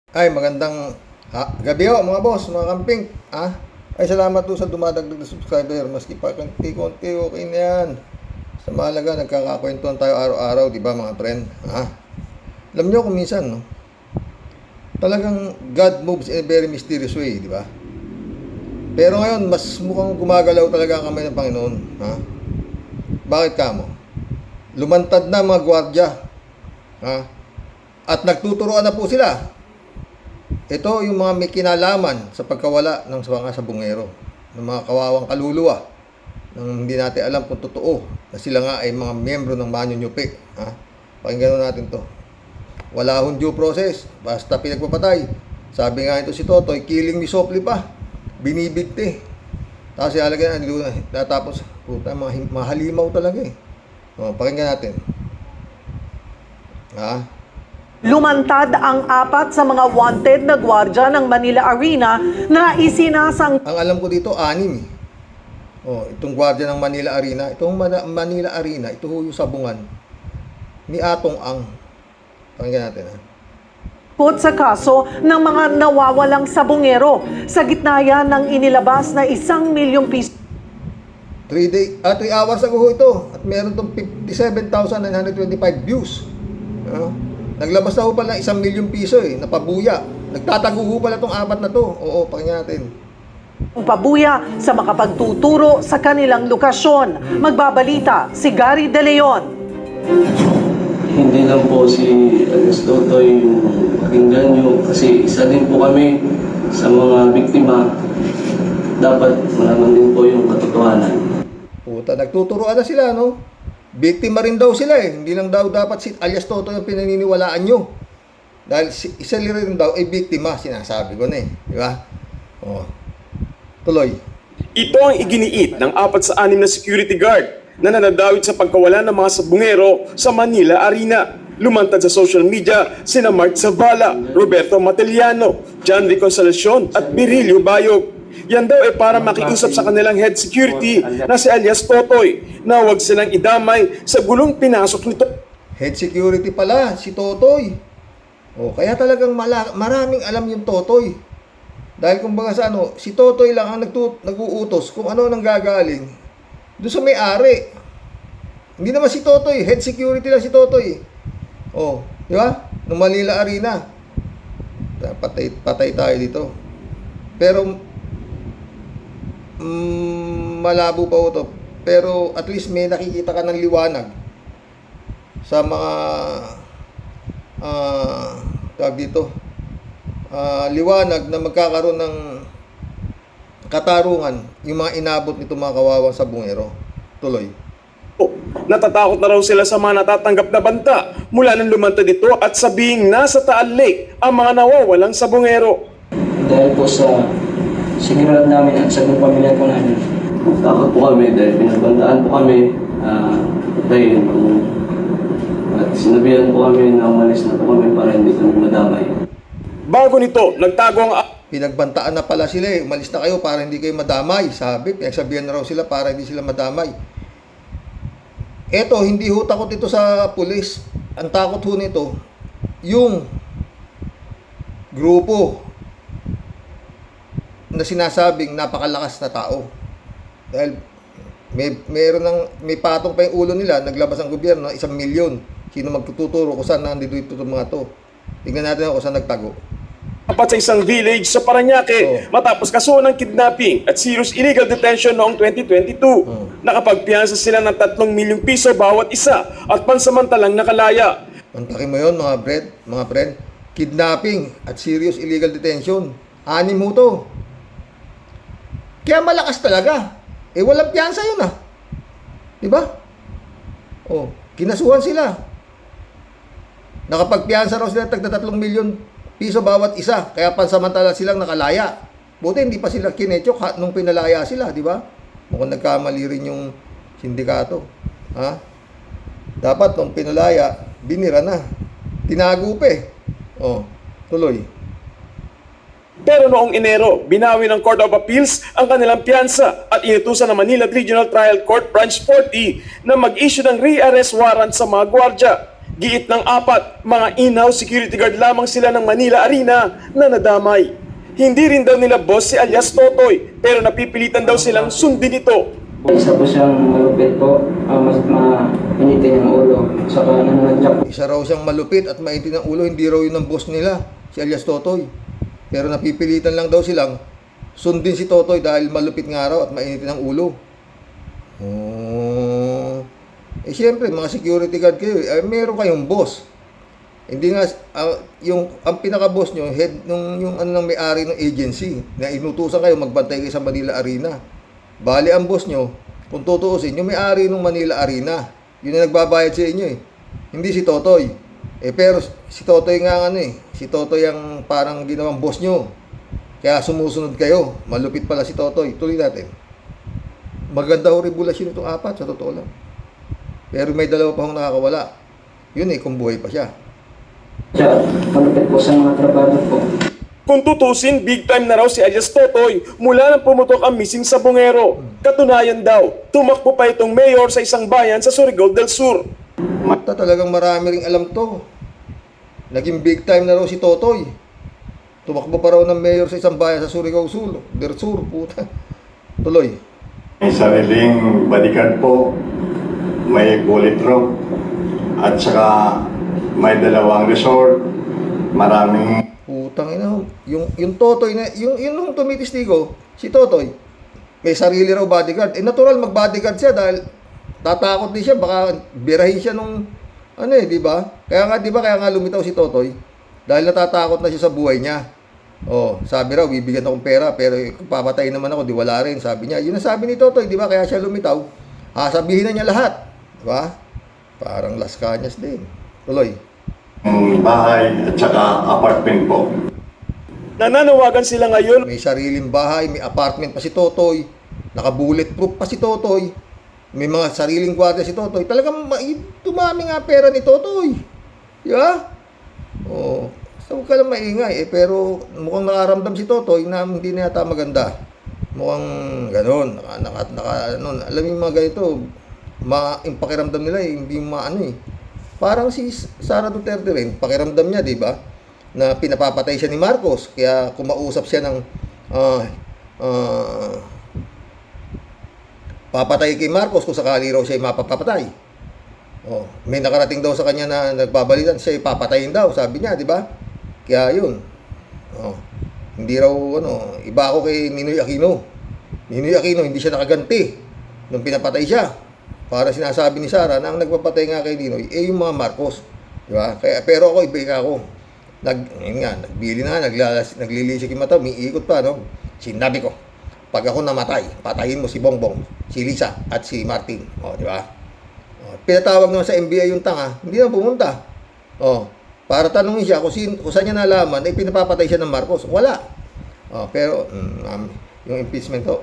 Ay, magandang gabi ho mga boss, mga kamping. Ay, salamat po sa dumadagdag na subscriber. Maski pa konti-konti, okay na yan. Sa mahalaga, nagkakakwentuhan tayo araw-araw, di ba mga friend? Alam nyo kung minsan, no? Talagang God moves in a very mysterious way, di ba? Pero ngayon, mas mukhang gumagalaw talaga ang kamay ng Panginoon. Bakit kamo? Lumantad na mga gwardya. At nagtuturoan na po sila. Ito yung mga may kinalaman sa pagkawala ng mga sabungero, ng mga kawawang kaluluwa, nang hindi natin alam kung totoo na sila nga ay mga miyembro ng Manyunyupi. Pakinggan natin to. Wala hong due process, basta pinagpapatay. Sabi nga ito si Totoy, killing me softly pa, binibigti. Tapos ialagay na, tatapos, puta, mahalimaw talaga eh. Pakinggan natin. Lumantad ang 4 sa mga wanted na gwardya ng Manila Arena na isinasang... Ang alam ko dito, 6 itong gwardya ng Manila Arena. Itong Manila Arena, ito yung sabungan ni Atong Ang. Pakinggan natin sa kaso ng mga nawawalang sabungero. Sa gitna yan ng inilabas na 1 milyong piso. 3 hours ago ito. At meron itong 57,925 views. Naglabas na ho pala 1 milyong piso napabuya. Nagtatago ho pala itong 4 na to. Pakinggan natin. Pabuya sa makapagtuturo sa kanilang lokasyon. Magbabalita si Gary De Leon. Hindi lang po si Alias Totoy yung pakinggan nyo kasi isa din po kami sa mga biktima. Dapat malaman din po yung katotohanan. Puta, nagtuturoan na sila, no? Biktima rin daw sila Hindi lang daw dapat si Alias Totoy yung pinaniniwalaan nyo. Dahil isa rin daw ay biktima, sinasabi ko na Di ba? Tuloy. Ito ang iginiit ng 4 sa 6 na security guard na nanadawit sa pagkawala ng mga sabungero sa Manila Arena. Lumantad sa social media sina Mark Zavala, Roberto Mateliano, John Reconsolacion at Virilio Bayog. Yan daw ay para makiusap sa kanilang head security na si Alias Totoy na huwag silang idamay sa gulong pinasok nito. Head security pala, si Totoy. Kaya talagang maraming alam yung Totoy. Dahil kumbaga sa si Totoy lang ang nag-uutos kung ano nang gagaling doon sa may-ari. Hindi naman si Totoy, head security lang si Totoy. Di ba? Nung Manila Arena. Patay tayo dito. Pero malabo pa ito. Pero at least may nakikita ka ng liwanag sa mga tawag dito. Liwanag na magkakaroon ng katarungan yung mga inabot nito mga kawawang sabungero. Tuloy. Natatakot na raw sila sa mga natatanggap na banta mula nang lumantad dito at sabihing nasa Taal Lake ang mga nawawalang sabungero. Dahil po sa seguridad namin at sa pamilya po namin. Takot po kami dahil pinagbandaan po kami dahil at sinabihan po kami na umalis na po kami para hindi kami madamay. Bago nito, nagtago ang Pinagbantaan na pala sila Umalis na kayo para hindi kayo madamay. Pinagsabihan na raw sila para hindi sila madamay. Eto, hindi ho takot ito sa pulis. Ang takot ho nito, yung grupo na sinasabing napakalakas na tao. Dahil may patong pa yung ulo nila, naglabas ang gobyerno, 1 milyon. Sino magtuturo kung saan nandito ito mga to? Tingnan natin kung saan nagtago. sa isang village sa Parañaque matapos kasuhan ng kidnapping at serious illegal detention noong 2022. Nakapagpiyansa sila ng 3 milyong piso bawat isa at pansamantalang nakalaya. Pantakin mo yun mga friend. Kidnapping at serious illegal detention. 6 mo to. Kaya malakas talaga. Walang piyansa yun Diba? Kinasuhan sila. Nakapagpiyansa raw sila tagda 3 milyon piso bawat isa, kaya pansamantala silang nakalaya. Buti hindi pa sila kinechok nung pinalaya sila, di ba? Mukhang nagkamali rin yung sindikato. Dapat nung pinalaya, binira na. Tinago pa tuloy. Pero noong Enero, binawi ng Court of Appeals ang kanilang piyansa at inutusan ng Manila Regional Trial Court Branch 40 na mag-issue ng re-arrest warrant sa mga gwardya. Giit ng apat, mga in-house security guard lamang sila ng Manila Arena na nadamay. Hindi rin daw nila boss si alias Totoy, pero napipilitan daw silang sundin ito. Isa po siyang malupit po, mas mainitin yung ulo. Saka nananadyak po. Isa raw siyang malupit at maintin ng ulo, hindi raw yun ang boss nila, si alias Totoy. Pero napipilitan lang daw silang sundin si Totoy dahil malupit nga raw at mainitin ng ulo. Oh. Eh siyempre, mga security guard kayo, meron kayong boss. Hindi nga, ang pinaka-boss nyo, head yung ano ng may-ari ng agency, na inutusan kayo magbantay kayo sa Manila Arena. Bali ang boss nyo, kung tutuusin, yung may-ari ng Manila Arena, yun ang nagbabayad sa inyo eh. Hindi si Totoy. Eh pero si Totoy nga si Totoy ang parang ginawang boss nyo. Kaya sumusunod kayo. Malupit pala si Totoy. Tuloy natin. Maganda ho regulasyon itong apat, sa totoo lang. Pero may dalawa pa hong nakakawala. Yun kung buhay pa siya. Siya, malupit po sa mga trabaho po. Kung tutusin, big time na raw si alias Totoy mula nang pumutok ang missing sa Bungero. Katunayan daw, tumakbo pa itong mayor sa isang bayan sa Surigao del Sur. Talagang marami ring alam to. Naging big time na raw si Totoy. Tumakbo pa raw ng mayor sa isang bayan sa Surigao del Sur, puta. Tuloy. May sariling bodyguard po, may bullet rope, at saka may dalawang resort, maraming Putang ina, yung Totoy na, yung nung tumitistigo, si Totoy, may sarili raw bodyguard. Natural mag-bodyguard siya dahil tatakot din siya, baka birahin siya nung, di ba? Kaya nga lumitaw si Totoy, dahil natatakot na siya sa buhay niya. Oh, sabi raw, bibigyan akong pera, pero kung papatayin naman ako, di wala rin, sabi niya. Yun ang sabi ni Totoy, di ba? Kaya siya lumitaw, sabihin na niya lahat. Di ba? Parang Las Cañas din. Tuloy. bahay at saka apartment po. Nananawagan sila ngayon. May sariling bahay, may apartment pa si Totoy, naka-bulletproof pa si Totoy, may mga sariling gwardiya si Totoy. Talagang tumami nga pera ni Totoy. Di ba? Oh, so huwag ka lang maingay. Pero mukhang nakaramdam si Totoy na hindi na yata maganda. Mukhang gano'n. Alam mo yung mga ganito, yung pakiramdam nila hindi maano Parang si Sara Duterte rin, pakiramdam niya, di ba? Na pinapapatay siya ni Marcos. Kaya kumausap siya ng papatay kay Marcos kung sakali raw siya mapapatay. Oh, may nakarating daw sa kanya na nagbabalitan siya papatayin daw, sabi niya, di ba? Kaya yun. Oh, hindi raw iba ako kay Ninoy Aquino. Ninoy Aquino hindi siya nakaganti nung pinapatay siya. Para sinasabi ni Sara na ang nagpapatay nga kay Ninoy yung mga Marcos, di ba? Kaya pero ako iba ako. Nagbili na, naglilisik yung mata, umiikot pa, no? Sinabi ko, pag ako namatay, patayin mo si Bongbong, si Lisa, at si Martin. O, di ba? Pinatawag naman sa NBI yung tanga, hindi na pumunta. O, para tanungin siya kung saan niya nalaman, pinapapatay siya ng Marcos. Wala. O, pero, yung impeachment to,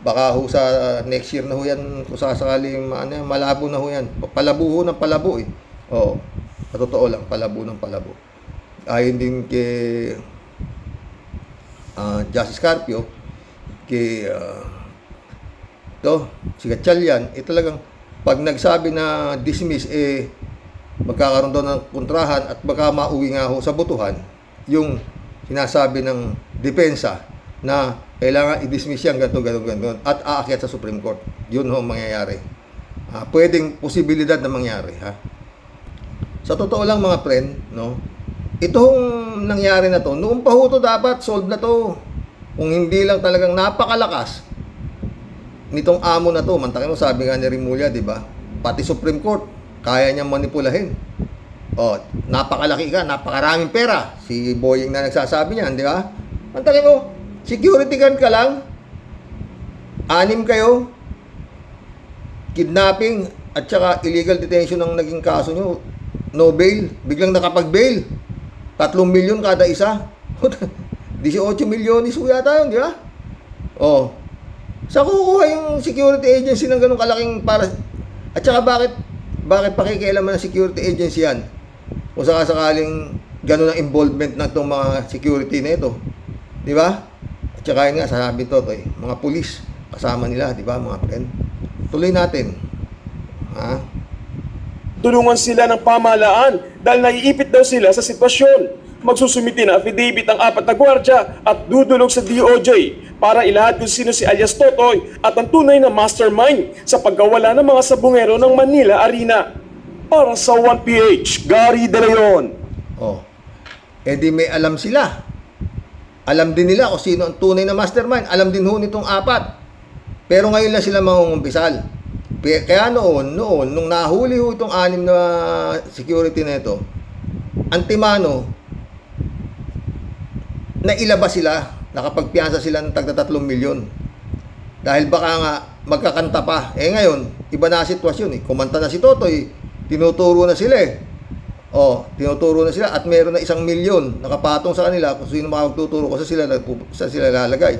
baka ho sa next year na ho yan, kung sakaling malabo na ho yan. Palabo ho ng palabo Oo. Totoo lang, palabo ng palabo. Ayon din kay Justice Carpio, kay si Gatchalian, talagang pag nagsabi na dismiss, magkakaroon daw ng kontrahan at baka mauwi nga ho sa botohan yung sinasabi ng depensa na kailangan i-dismiss yan, ganito, at aakyat sa Supreme Court. Yun ho ang mangyayari. Pwedeng posibilidad na mangyari, ha? Sa totoo lang mga friend, no? Itong nangyari na to, noong pa ho to dapat solve na to. Kung hindi lang talagang napakalakas nitong amo na to, mantakin mo, sabi nga ni Rimulya, di ba? Pati Supreme Court, kaya niyang manipulahin. Napakalaki ka, napakaraming pera. Si Boying na nagsasabi niyan, di ba? Mantakin mo, security guard ka lang, 6 kayo, kidnapping at saka illegal detention ang naging kaso nyo, no bail, biglang nakapag-bail, 3 milyon kada isa, 18 milyonis yata yun, di ba? Sa kukuha yung security agency ng ganung kalaking para, at saka bakit pakikialaman ng security agency yan kung sakaling ganun ang involvement ng itong mga security na ito, di ba? At saka yun nga, sabi to, mga pulis, kasama nila, di ba, mga friend? Tuloy natin. Tulungan sila ng pamahalaan dahil naiipit daw sila sa sitwasyon. Magsusumiti ng affidavit ang 4 na gwardya at dudulog sa DOJ para ilahad kung sino si alias Totoy at ang tunay na mastermind sa pagkawala ng mga sabungero ng Manila Arena. Para sa 1PH, Gary De Leon. Oh. Eh di may alam sila. Alam din nila kung sino ang tunay na mastermind. Alam din ho nitong 4. Pero ngayon lang sila mangungumpisal. Kaya noon, nung nahuli ho itong 6 na security na ito, antimano, nailabas sila, nakapagpiyansa sila ng tagda 3 milyon. Dahil baka nga magkakanta pa. Eh ngayon, iba na ang sitwasyon eh. Kumanta na si Totoy, tinuturo na sila eh. Oh, tinuturo na sila at meron na 1 milyon nakapatong sa kanila kung sino makapagtuturo ko sa sila lalagay.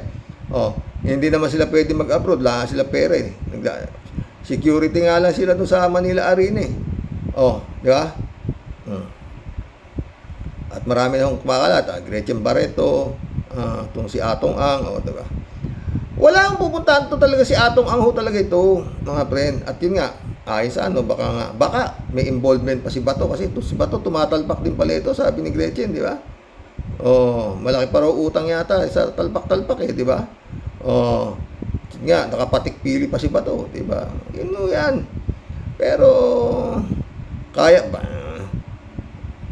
Oh, hindi naman sila pwede mag-abroad, wala sila pera eh. Security nga lang sila doon sa Manila Arena eh. Oh, di ba? At marami na akong kumakalat, Gretchen Barreto, itong si Atong Ang, oh, di ba? Wala akong pupuntahan to talaga si Atong Ang ho talaga ito, mga friend. At yun nga, ayon sa ano, baka may involvement pa si Bato kasi ito, si Bato tumatalpak din pala ito, sabi ni Gretchen, di ba? Oh, malaki pa raw utang yata sa talpak-talpak eh, di ba? Oh, nga, nakapatik pili pa si Bato, di ba? Yun o yan. Pero, kaya ba?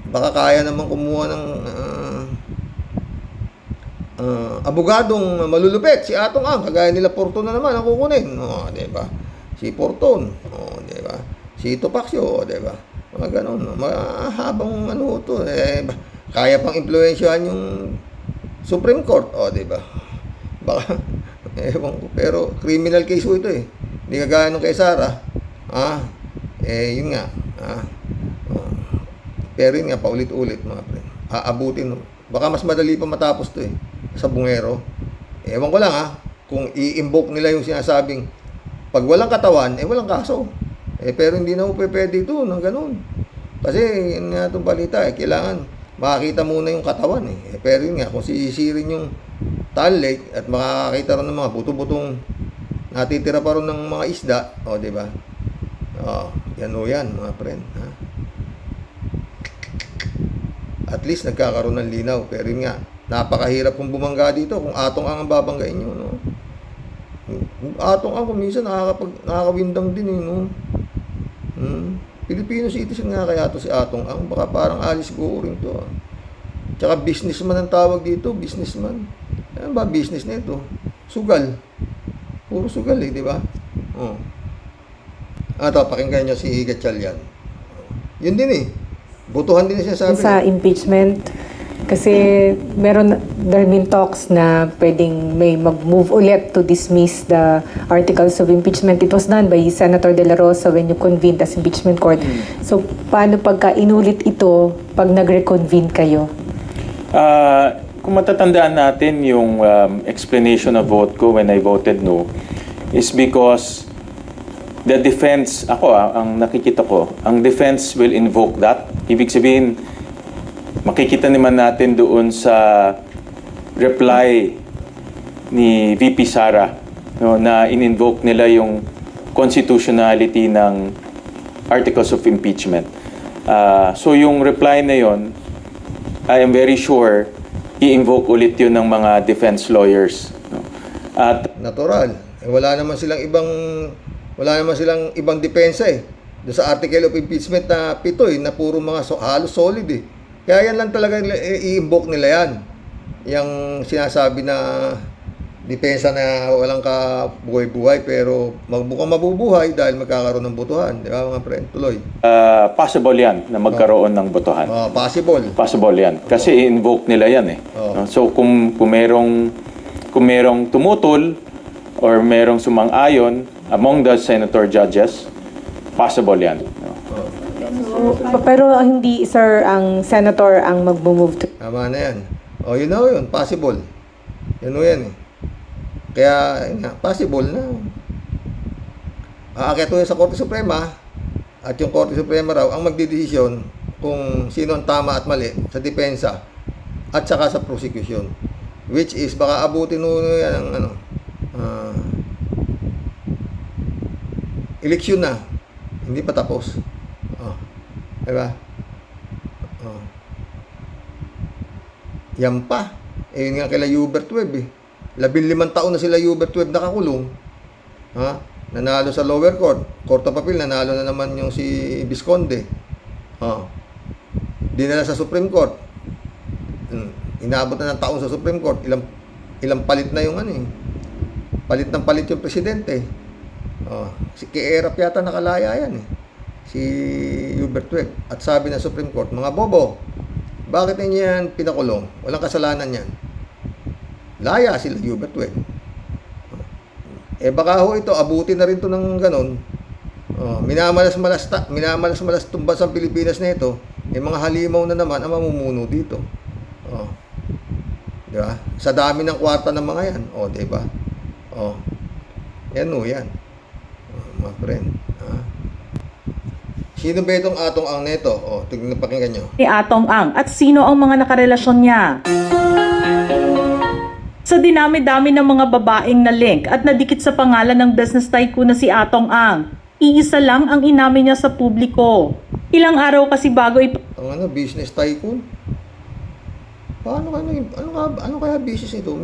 Baka kaya naman kumuha ng abogadong malulupit, si Atong Ang, kagaya nila Porton na naman ang kukunin. Oh, di ba? Si Porton, oh, di ba? Si Topacio, di ba? Mga ganun, mahabang ano to, kaya pang impluwensyahan yung Supreme Court, oh, di ba? Baka ewan ko, pero criminal case ho ito eh. Hindi kagaya nung kay Sara. Yun nga. Pero yun nga, paulit-ulit mga pre. Aabutin. Baka mas madali pa matapos to eh. Sa bungero. Ewan ko lang kung i-invoke nila yung sinasabing pag walang katawan, walang kaso. Pero hindi na po pwede ito ng ganun. Kasi yun nga itong balita kailangan makakita muna yung katawan eh. Pero yun nga, kung sisirin yung Taal Lake at makakakita rin ng mga buto-butong natitira pa rin ng mga isda, o di ba? Yan o yan mga friend. At least nagkakaroon ng linaw. Pero yun nga, napakahirap kung bumangga dito kung Atong Ang babanggain nyo, no? Atong Ang kung minsan nakakawindang din eh, no? Filipino citizen nga kaya to si Atong Ang. Baka parang Alice Goring to. Tsaka businessman ang tawag dito, businessman. Ano ba business na ito? Sugal. Puro sugal eh, di ba? Pakinggan nyo si Gatchalian. Yun din eh. Butuhan din siya sabi. Sa impeachment, kasi there have been talks na pwedeng may mag-move ulit to dismiss the articles of impeachment. It was done by Senator De La Rosa when you convened as impeachment court. So, paano pagka inulit ito pag nag-reconvene kayo? Kung matatandaan natin yung explanation of vote ko when I voted no, is because the defense, ang nakikita ko, ang defense will invoke that. Ibig sabihin, makikita naman natin doon sa reply ni VP Sara, no, na in-invoke nila yung constitutionality ng articles of impeachment. So yung reply na yon, I am very sure i-invoke ulit yun ng mga defense lawyers. No? At natural. Wala naman silang ibang depensa eh. Doon sa article of impeachment na 7 na puro mga halos solid eh. Kaya yan lang talaga i-invoke nila yan. Yung sinasabi na depensa na walang kabuhay-buhay pero mukhang mabubuhay dahil magkakaroon ng botohan. Di ba mga friend? Tuloy. possible yan na magkaroon ng botohan. Possible. Possible yan. Kasi i-invoke nila yan eh. No? So kung merong tumutol or merong sumang-ayon among the senator judges, possible yan. No? Pero hindi, sir, ang senator ang mag-move to. Tama na yan. Yun na yun. Possible. Yan o yan eh. Kaya, possible na. Aakyat yun sa Korte Suprema at yung Korte Suprema raw ang magdidesisyon kung sino ang tama at mali sa depensa at saka sa prosecution. Which is, baka abutin nyo yan ang eleksyon na. Hindi pa tapos. Diba? Oh. Yan pa. Eh, yun nga kila Hubert Webb eh. 15 taon na sila Hubert Webb nakakulong. Ha? Nanalo sa lower court. Court of Appeal, nanalo na naman yung si Visconde. Dinala sa Supreme Court. Inaabot na ng taon sa Supreme Court. Ilang palit na yung ano eh. Palit ng palit yung presidente. Si Keerap yata nakalaya yan eh. Si Hubert Webb. At sabi ng Supreme Court, mga bobo, bakit ninyo yan pinakulong? Walang kasalanan yan. Laya sila Hubert Webb. Eh baka ho ito, abuti na rin to ng ganon. Minamalas-malas tumbas ang Pilipinas na ito. Eh mga halimaw na naman ang mamumuno dito. Diba? Sa dami ng kwarta ng mga yan. Diba? Yan o, yan. Mga friend. Sino ba itong Atong Ang neto? Tignan pakinggan nyo. Ni Atong Ang at sino ang mga nakarelasyon niya. Sa dinami-dami ng mga babaeng na link at nadikit sa pangalan ng business tycoon na si Atong Ang, iisa lang ang inamin niya sa publiko. Ilang araw kasi bago Ang business tycoon? Ano kaya business ito?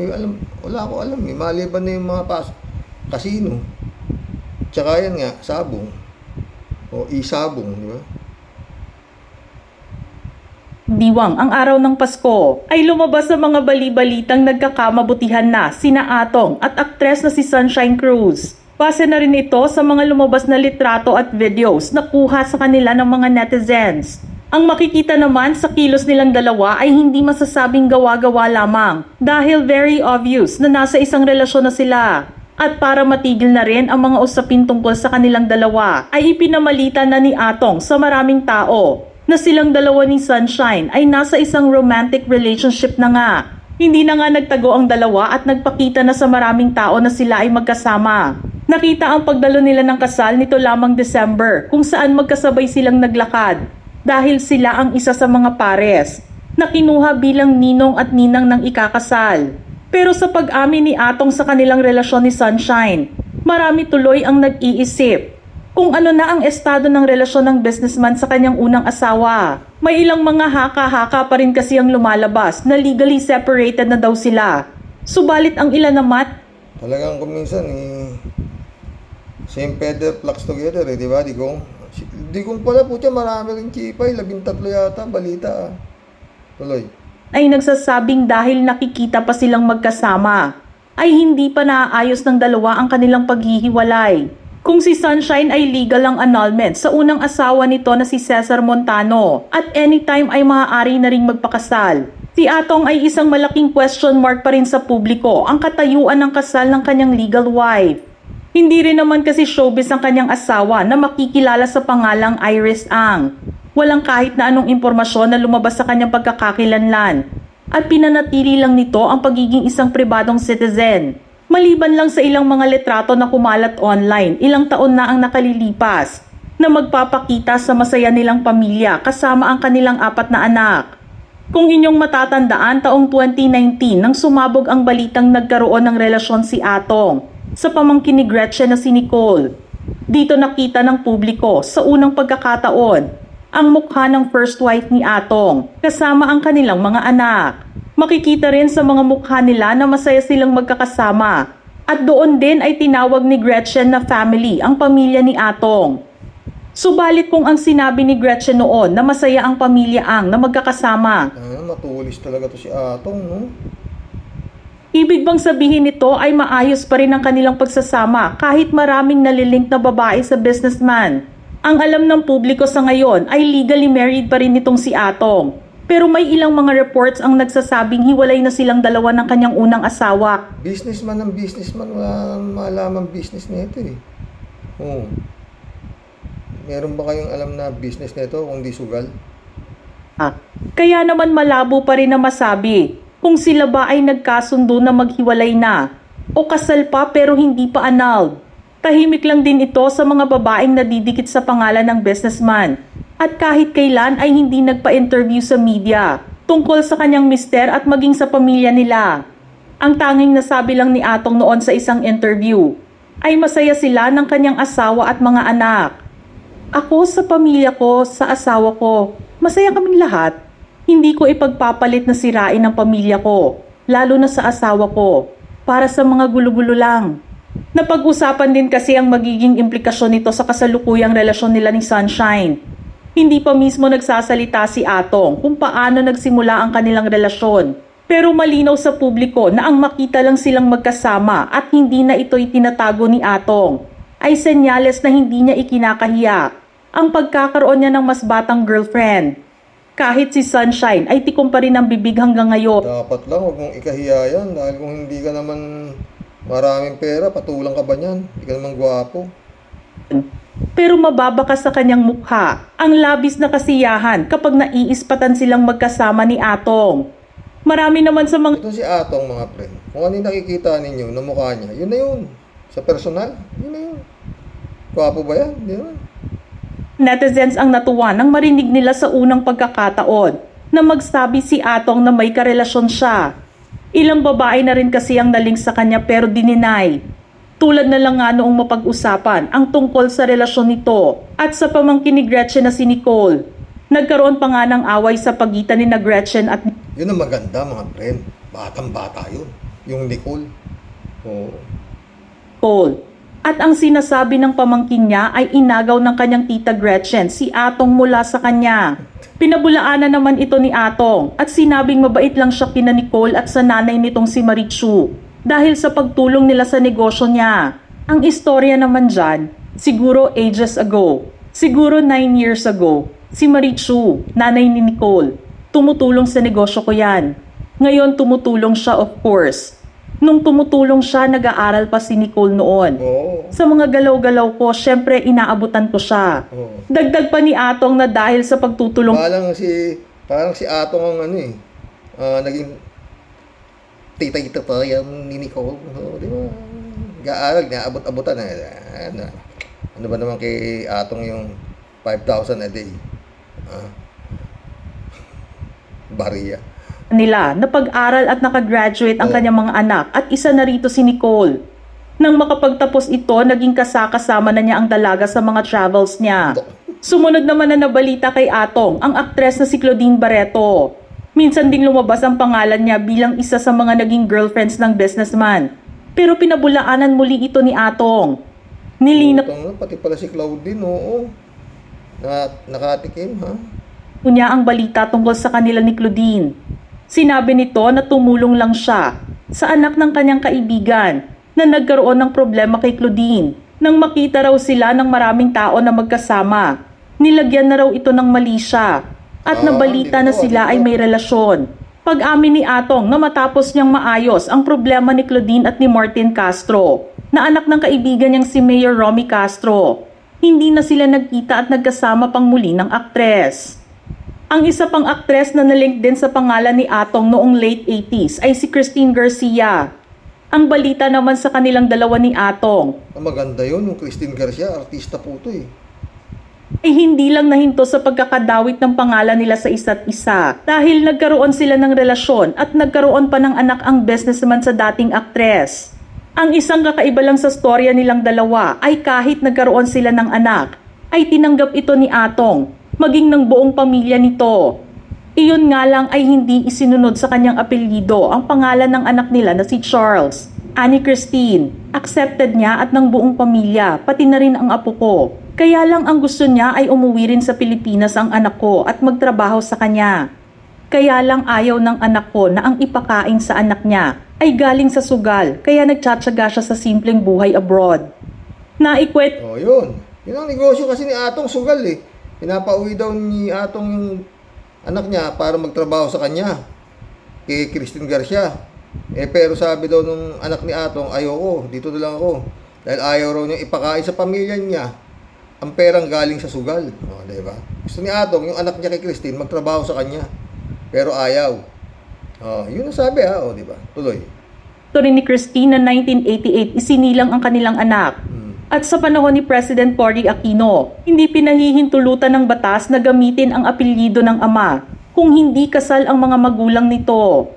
Wala ko alam eh. Maliban na yung mga casino. Tsaka yan nga, sabong. O isabong, di ba? Diwang ang araw ng Pasko ay lumabas sa mga bali-balitang nagkakamabutihan na sina Atong at aktres na si Sunshine Cruz. Base na rin ito sa mga lumabas na litrato at videos na kuha sa kanila ng mga netizens. Ang makikita naman sa kilos nilang dalawa ay hindi masasabing gawa-gawa lamang dahil very obvious na nasa isang relasyon na sila. At para matigil na rin ang mga usapin tungkol sa kanilang dalawa ay ipinamalita na ni Atong sa maraming tao na silang dalawa ni Sunshine ay nasa isang romantic relationship na nga. Hindi na nga nagtago ang dalawa at nagpakita na sa maraming tao na sila ay magkasama. Nakita ang pagdalo nila ng kasal nito lamang December kung saan magkasabay silang naglakad dahil sila ang isa sa mga pares na kinuha bilang ninong at ninang ng ikakasal. Pero sa pag-amin ni Atong sa kanilang relasyon ni Sunshine, marami tuloy ang nag-iisip kung ano na ang estado ng relasyon ng businessman sa kanyang unang asawa. May ilang mga haka-haka pa rin kasi ang lumalabas na legally separated na daw sila. Subalit ang ilan naman, talagang kuminsan same feather flocks together di ba? Di kong pala po siya marami rin chipay, 13 yata, balita. Tuloy. Ay nagsasabing dahil nakikita pa silang magkasama, ay hindi pa naaayos ng dalawa ang kanilang paghihiwalay. Kung si Sunshine ay legal ang annulment sa unang asawa nito na si Cesar Montano at anytime ay maaari na ring magpakasal. Si Atong ay isang malaking question mark pa rin sa publiko ang katayuan ng kasal ng kanyang legal wife. Hindi rin naman kasi showbiz ang kanyang asawa na makikilala sa pangalang Iris Ang. Walang kahit na anong impormasyon na lumabas sa kanyang pagkakakilanlan at pinanatili lang nito ang pagiging isang pribadong citizen. Maliban lang sa ilang mga litrato na kumalat online, ilang taon na ang nakalilipas na magpapakita sa masaya nilang pamilya kasama ang kanilang 4 na anak. Kung inyong matatandaan, taong 2019 nang sumabog ang balitang nagkaroon ng relasyon si Atong sa pamangkin ni Gretchen na si Nicole. Dito nakita ng publiko sa unang pagkakataon ang mukha ng first wife ni Atong kasama ang kanilang mga anak. Makikita rin sa mga mukha nila na masaya silang magkakasama. At doon din ay tinawag ni Gretchen na family ang pamilya ni Atong. Subalit kung ang sinabi ni Gretchen noon na masaya ang pamilya Ang na magkakasama, Matulis talaga to si Atong, no? ibig bang sabihin nito ay maayos pa rin ang kanilang pagsasama kahit maraming nalilink na babae sa businessman? Ang alam ng publiko sa ngayon ay legally married pa rin nitong si Atong. Pero may ilang mga reports ang nagsasabing hiwalay na silang dalawa ng kanyang unang asawa. Businessman ng businessman, wala malamang business nito eh. Meron ba kayong alam na business nito kung di sugal? Kaya naman malabo pa rin na masabi kung sila ba ay nagkasundo na maghiwalay na o kasal pa pero hindi pa annulled. Tahimik lang din ito sa mga babaeng nadidikit sa pangalan ng businessman at kahit kailan ay hindi nagpa-interview sa media tungkol sa kanyang mister at maging sa pamilya nila. Ang tanging nasabi lang ni Atong noon sa isang interview ay masaya sila ng kanyang asawa at mga anak. Ako sa pamilya ko, sa asawa ko, masaya kaming lahat. Hindi ko ipagpapalit na sirain ang pamilya ko, lalo na sa asawa ko, para sa mga gulo-gulo lang. Napag-usapan din kasi ang magiging implikasyon nito sa kasalukuyang relasyon nila ni Sunshine. Hindi pa mismo nagsasalita si Atong kung paano nagsimula ang kanilang relasyon. Pero malinaw sa publiko na ang makita lang silang magkasama at hindi na ito'y tinatago ni Atong ay senyales na hindi niya ikinakahiya ang pagkakaroon niya ng mas batang girlfriend. Kahit si Sunshine ay tikom pa rin ang bibig hanggang ngayon. Dapat lang, huwag mong ikahiya yan. Dahil kung hindi ka naman maraming pera, patulang ka ba niyan? Hindi ka naman gwapo. Pero mababa ka sa kanyang mukha ang labis na kasiyahan kapag naiispatan silang magkasama ni Atong. Marami naman sa mga Ito si Atong, mga friend. Kung ano yung nakikita ninyo na mukha niya, yun na yun. Sa personal, yun na yun. Gwapo ba yan? Hindi naman. netizens ang natuwa nang marinig nila sa unang pagkakataon na magsabi si Atong na may karelasyon siya. Ilang babae na rin kasi ang naling sa kanya pero dininay. Tulad na lang nga noong mapag-usapan ang tungkol sa relasyon nito at sa pamangkin ni Gretchen na si Nicole. Nagkaroon pa nga ng away sa pagitan ni na Gretchen at Yun ang maganda, mga friend. Batang-bata yun. Yung Nicole. Oo. Nicole. At ang sinasabi ng pamangkin niya ay inagaw ng kanyang tita Gretchen si Atong mula sa kanya. Pinabulaanan naman ito ni Atong at sinabing mabait lang siya kina Nicole at sa nanay nitong si Marichu dahil sa pagtulong nila sa negosyo niya. Ang istorya naman dyan, siguro ages ago, siguro 9 years ago, si Marichu, nanay ni Nicole, tumutulong sa negosyo ko yan. Ngayon tumutulong siya of course. Nung tumutulong siya, nag-aaral pa si Nicole noon. Oo. Sa mga galaw-galaw ko, syempre inaabutan ko siya. Oo. Dagdag pa ni Atong na dahil sa pagtutulong Parang si Atong ang ano eh. Naging tita-ita pa yan ni Nicole. Oo, di ba? Gaaral, naabot-abutan. Ano ba naman kay Atong yung 5,000 a day? Bariya. nila na pag-aral at nakagraduate ang kanyang mga anak at isa na rito si Nicole. Nang makapagtapos ito, naging kasama na niya ang dalaga sa mga travels niya. Sumunod naman na nabalita kay Atong ang aktres na si Claudine Barreto. Minsan ding lumabas ang pangalan niya bilang isa sa mga naging girlfriends ng businessman. Pero pinabulaanan muli ito ni Atong. Nilinap Pati pala si Claudine, oo. Nakatikim, ha? niya ang balita tungkol sa kanila ni Claudine. Sinabi nito na tumulong lang siya sa anak ng kanyang kaibigan na nagkaroon ng problema kay Claudine. Nang makita raw sila ng maraming tao na magkasama, nilagyan na raw ito ng mali siya at nabalita na sila ay may relasyon. Pag-amin ni Atong na matapos niyang maayos ang problema ni Claudine at ni Martin Castro, na anak ng kaibigan niyang si Mayor Romy Castro, hindi na sila nagkita at nagkasama pang muli ng aktres. Ang isa pang aktres na nalink din sa pangalan ni Atong noong late 80s ay si Christine Garcia. Ang balita naman sa kanilang dalawa ni Atong Maganda yun, yung Christine Garcia, artista po ito eh. ay hindi lang nahinto sa pagkakadawit ng pangalan nila sa isa't isa dahil nagkaroon sila ng relasyon at nagkaroon pa ng anak ang businessman sa dating aktres. Ang isang kakaiba lang sa storya nilang dalawa ay kahit nagkaroon sila ng anak, ay tinanggap ito ni Atong, maging ng buong pamilya nito. Iyon nga lang ay hindi isinunod sa kanyang apelyido ang pangalan ng anak nila na si Charles. Annie Christine, accepted niya at ng buong pamilya, pati na rin ang apo ko. Kaya lang ang gusto niya ay umuwi rin sa Pilipinas ang anak ko at magtrabaho sa kanya. Kaya lang ayaw ng anak ko na ang ipakain sa anak niya ay galing sa sugal, kaya nagtsatsaga siya sa simpleng buhay abroad. Naikwet Oh, yun. Yun ang negosyo kasi ni Atong, sugal eh. Pinapauwi daw ni Atong yung anak niya para magtrabaho sa kanya. Kay Christine Garcia. Pero sabi daw nung anak ni Atong, ayoko, dito na lang ako. Dahil ayaw raw niya ipakain sa pamilya niya ang perang galing sa sugal. O, diba? Gusto ni Atong, yung anak niya kay Christine, magtrabaho sa kanya. Pero ayaw. O, yun ang sabi ha. O, diba? Tuloy. ito rin ni Christine na 1988 isinilang ang kanilang anak. At sa panahon ni President Cory Aquino, hindi pinahihintulutan ng batas na gamitin ang apelyido ng ama kung hindi kasal ang mga magulang nito.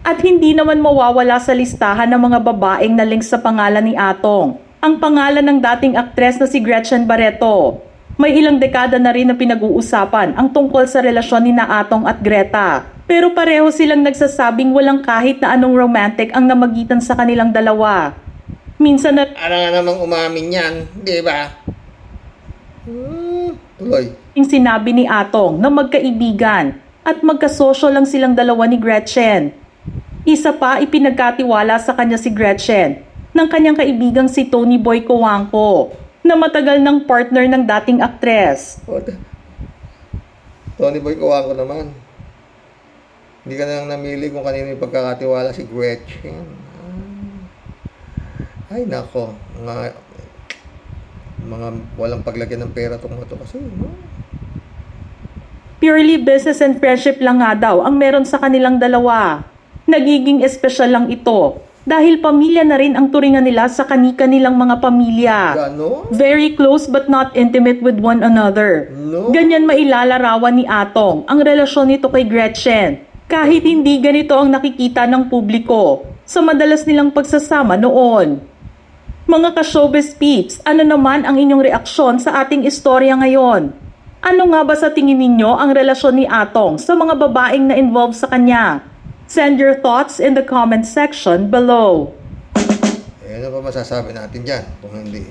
At hindi naman mawawala sa listahan ng mga babaeng nalink sa pangalan ni Atong ang pangalan ng dating aktres na si Gretchen Barreto. May ilang dekada na rin na pinag-uusapan ang tungkol sa relasyon ni Atong at Greta. Pero pareho silang nagsasabing walang kahit na anong romantic ang namagitan sa kanilang dalawa. Minsan na Ano nga namang umamin yan, di ba? Tuloy. yung sinabi ni Atong na magkaibigan at magkasosyo lang silang dalawa ni Gretchen. Isa pa ipinagkatiwala sa kanya si Gretchen ng kanyang kaibigang si Tony Boy Coangco na matagal ng partner ng dating aktres. Tony Boy Coangco naman. Hindi ka nang namili kung kanino yung pagkakatiwala si Gretchen. Ay nako, mga walang paglagyan ng pera itong mga to kasi. No? Purely business and friendship lang nga daw ang meron sa kanilang dalawa. Nagiging espesyal lang ito dahil pamilya na rin ang turingan nila sa kani-kanilang mga pamilya. Gano? Very close but not intimate with one another. No? Ganyan mailalarawan ni Atong ang relasyon nito kay Gretchen. Kahit hindi ganito ang nakikita ng publiko sa madalas nilang pagsasama noon. Mga ka-showbiz peeps, ano naman ang inyong reaksyon sa ating istorya ngayon? Ano nga ba sa tingin ninyo ang relasyon ni Atong sa mga babaeng na involved sa kanya? Send your thoughts in the comment section below. Eh, ano pa masasabi natin dyan kung hindi?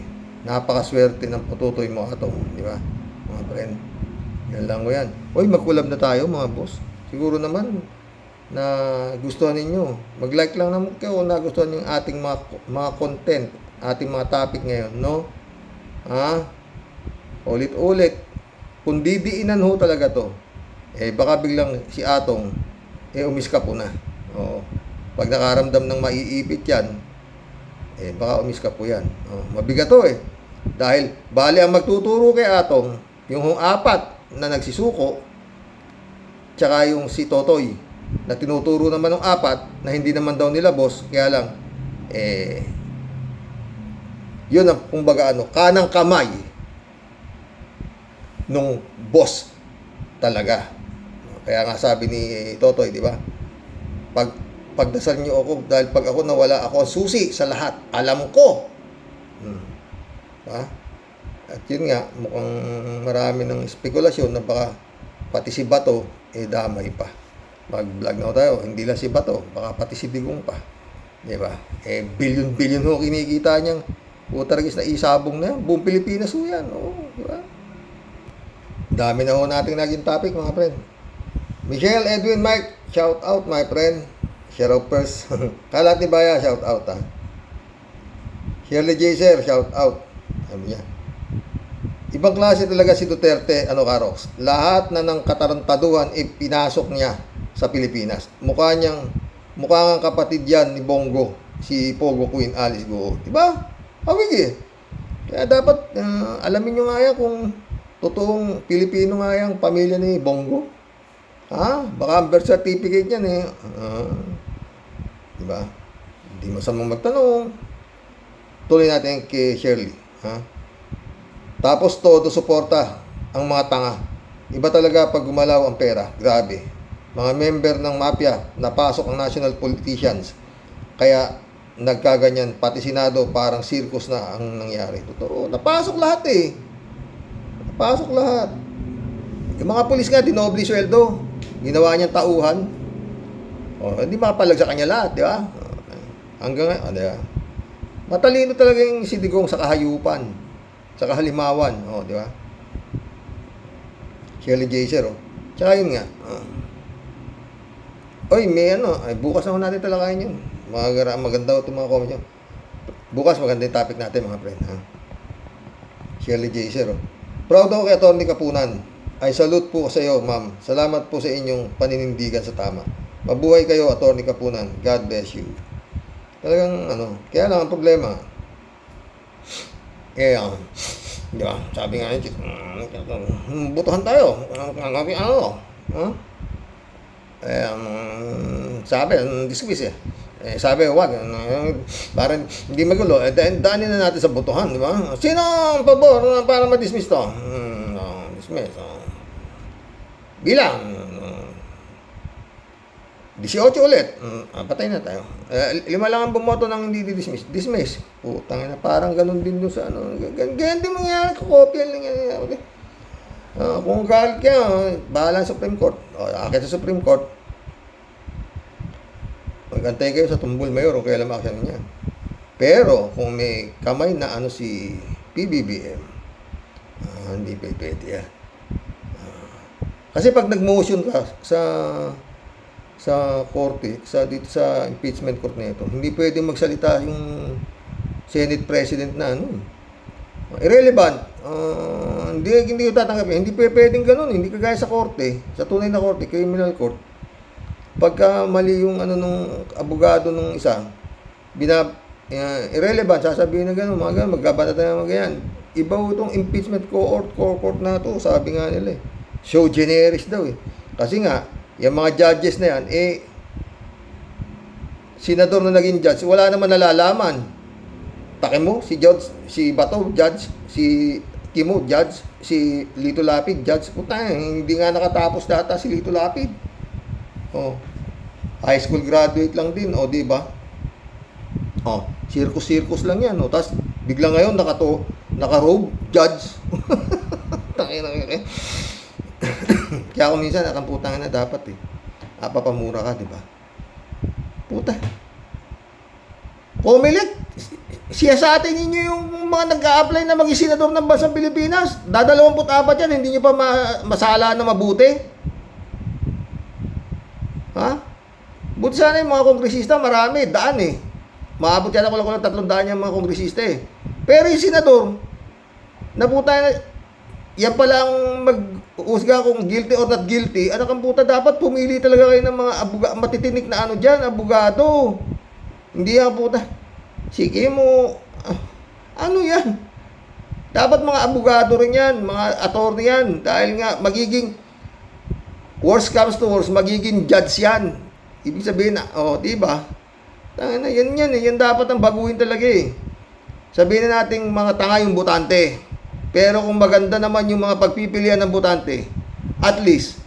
Napakaswerte ng pututoy mo Atong, di ba? Mga friend. Yan lang mo yan. Uy, mag-collab na tayo mga boss. Siguro naman na gustuhan ninyo. Mag-like lang naman kayo kung nagustuhan yung ating mga content, ating mga topic ngayon, no? Ha? Ulit-ulit. Kung didiinan ho talaga to, eh baka biglang si Atong, umiska po na. Oo. Pag nakaramdam ng maiipit yan, baka umiska po yan. Mabigat to eh. Dahil, bali ang magtuturo kay Atong, yung apat na nagsisuko, tsaka yung si Totoy, na tinuturo naman ng apat, na hindi naman daw nila boss, kaya lang, yun ang kumbaga kanang kamay nung boss talaga. Kaya nga sabi ni Totoy, di ba? Pagdasal niyo ako dahil pag ako nawala, ako ang susi sa lahat. Alam ko. Ha? At yun nga, mukhang marami ng spekulasyon na baka pati si Bato, damay pa. Mag-vlog na tayo, hindi lang si Bato, baka pati si Digong pa. Di ba? Bilyon-bilyon ho kinikita niyang utaragis na isabong na yan. Buong Pilipinas ho yan. Oo, di ba? Dami na ho nating naging topic, mga friend. Michelle, Edwin, Mike, shout out, my friend. Sheropers. Kalat ni Baya, shout out, ha. Shirley Jaser, shout out. Sabi niya. Ibang klase talaga si Duterte, Karox. Lahat na ng katarantaduhan, pinasok niya sa Pilipinas. Mukha nga kapatid yan ni Bongo, si Pogo Queen Alice Go. Diba? Hawig eh. Kaya dapat, alamin nyo nga yan kung totoong Pilipino nga yung pamilya ni Bongo. Ha? Baka ang birth certificate yan eh. Diba? Hindi masamang magtanong. Tuloy natin kay Shirley. Ha? Tapos todo suporta ang mga tanga. Iba talaga pag gumalaw ang pera. Grabe. Mga member ng mafia, napasok ang national politicians. Kaya nagkaganyan. Pati Senado, parang circus na ang nangyari. Totoo. Napasok lahat eh. Napasok lahat. Yung mga pulis nga, dinoble sweldo. Ginawa niyang tauhan. Hindi mapalag sa kanya lahat, di ba? Hanggang ngayon, di ba? Matalino talaga yung si Digong sa kahayupan, sa kahalimawan, di ba? Shirley Jaser, Tsaka yun nga. Oy, may bukas na natin talakayin yun. Maganda itong mga comments yun. Bukas maganda yung topic natin, mga friend, ha? Shirley Jaser, Proud ako kay Atty. Kapunan. I salute po sa iyo, ma'am. Salamat po sa inyong paninindigan sa tama. Mabuhay kayo, Atty. Kapunan. God bless you. Talagang, kaya lang ang problema. Di ba? Sabi nga yun, butuhan tayo. Sabi, dismiss sabi, wag. Parang hindi magulo. Daanin na natin sa butuhan, di ba? Sino ang pabor para ma-dismiss to? Dismiss. Bilang 18 ulit. Patay na tayo. 5 lang ang bumoto ng hindi dismiss. Dismiss. Putang ina, parang ganun din doon sa ganyan din mangyayari. Kopya lang yan. Kung galit ka, bahala sa Supreme Court. Akit sa Supreme Court, magantay kayo sa tumbol mayor o kaya lang action niya. Pero, kung may kamay na ano si PBBM, hindi pwede yan. Kasi pag nag-motion ka sa korte, dito sa impeachment court na ito, hindi pwedeng magsalita yung Senate President na irrelevant. Hindi ko tatanggapin. Hindi pwedeng ganun. Hindi kagaya sa korte, sa tunay na korte, criminal court. Pagka mali yung nung abogado nung isa, irrelevant, sasabihin na gano'n, mga gano'n, magkabanat na mga ganyan. Iba itong impeachment court na to, sabi nga nila show generis daw Kasi nga, yung mga judges na yan, senador na naging judge, wala naman nalalaman. Take mo, si Bato, judge, si Kimo, judge, si Lito Lapid, judge. Hindi nga nakatapos data si Lito Lapid. High school graduate lang din, di ba? Circus lang yan, Tapos, bigla ngayon, naka-robe, judge. Kaya kung minsan, nakamputang na dapat papamura ka, di ba? Puta. Pumilit. Siya sa atin ninyo yung mga nag-a-apply na maging senador ng bansang Pilipinas. 24 yan, hindi nyo pa masala na mabuti. Buti sana yung mga kongresista, marami, daan Maabot yan ako lang 300 yung mga kongresista Pero yung senador, yan pala ang mag-usga kung guilty or not guilty. Kang puta, dapat pumili talaga kayo ng mga matitinik na dyan, abogado. Hindi yan puta. Sige mo, yan? Dapat mga abogado rin yan, mga attorney yan. Dahil nga, magiging, worst comes to worst, magiging judge yan. Ibig sabihin diba? Yan dapat ang baguhin talaga Sabihin na natin mga tanga yung botante. Pero kung maganda naman yung mga pagpipilian ng botante, at least,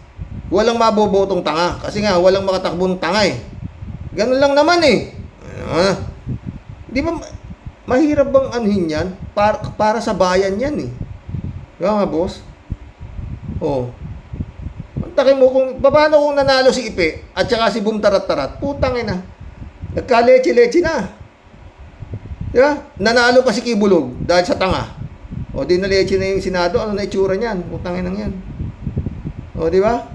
walang mabobotong tanga. Kasi nga, walang makatakbong tanga Ganun lang naman Di ba, mahirap bang anuhin yan? Para sa bayan yan Diba nga, boss? Takin mo, paano kung nanalo si Ipe at saka si Boom Tarat-Tarat? Putang nagka-leche-leche na. Diba? Nanalo pa si Kibulog dahil sa tanga. Di na-leche na yung Senado, ano na itsura niyan? Putang yan. Di ba?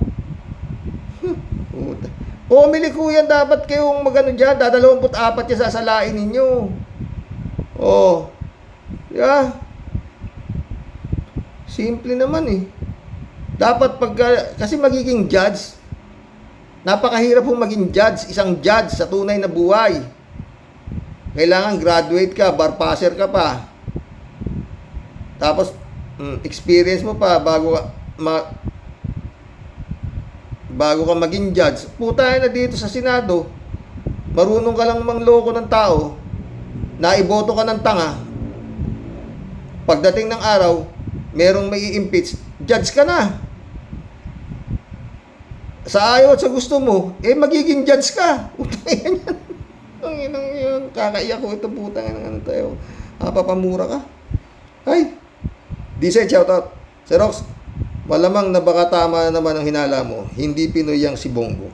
Pumili ko yan, dapat kayong magano dyan, 24 yan sasalain ninyo. Diba? Simple naman Dapat kasi magiging judge, napakahirap maging judge, isang judge sa tunay na buhay. Kailangan graduate ka, bar passer ka pa. Tapos, experience mo pa bago ka maging judge. Puta na dito sa Senado, marunong ka lang mangloko ng tao, naiboto ka ng tanga. Pagdating ng araw, merong may i-impeach, judge ka na. Sa ayaw at sa gusto mo, magiging judge ka. Puta yan. Kakaiyak ko ito, puta tayo. Papamura ka. Decide, shoutout. Sir Rox, malamang na baka tama naman ang hinala mo. Hindi Pinoy yang si Bongo.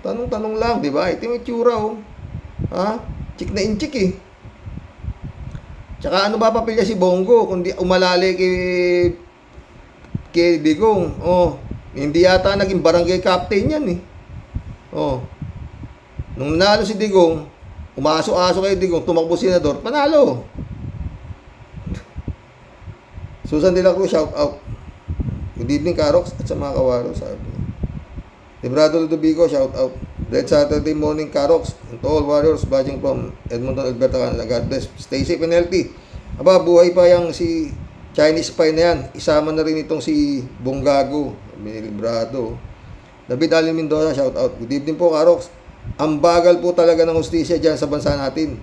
Tanong-tanong lang, di ba? Ito yung itsura, Chik na inchik Tsaka ano ba papilya si Bongo kundi umalali kay Digong. Hindi yata naging barangay captain yan Nung nanalo si Digong, umaso-aso kay Digong, tumakbo senador, panalo. Susan de la Cruz, shout out. Good evening, Karox, at sa mga kawaro, sabi. Librado Ludovico, shout out. Red Saturday morning, Karox, and to all warriors watching from Edmonton, Alberta, Canada. God bless. Stay safe and healthy. Buhay pa yung si Chinese spy na yan. Isama na rin itong si Bonggago, Librado. David Allen Mendoza, shout out. Good evening po, Karox. Ang bagal po talaga ng hustisya dyan sa bansa natin.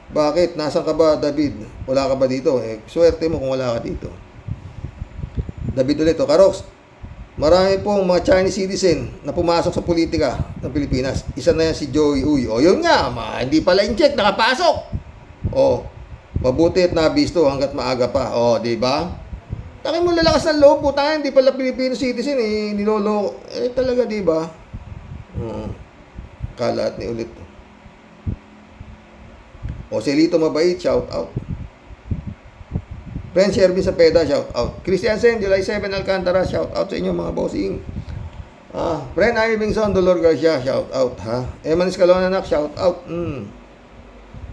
Bakit? Nasaan ka ba, David? Wala ka ba dito? Swerte mo kung wala ka dito. David ulit, Karox, marami pong mga Chinese citizen na pumasok sa politika ng Pilipinas. Isa na yan si Joey Uy. Yun nga, hindi pala in-check, nakapasok. Mabuti at nabisto hanggat maaga pa. Di ba? Takin mo lalakas ng loob, puta, hindi pala Filipino citizen eh, niloloko. Eh talaga, di ba? Kalat ni ulit. O Celito Mabait, shout out. Friend Shervin Sapeda, shout out. Christian Sen, July 7 Alcantara, shout out sa inyo mga bossing. Friend Ivinson, Dolor Garcia, shout out ha. Eman Escalona nak, shout out.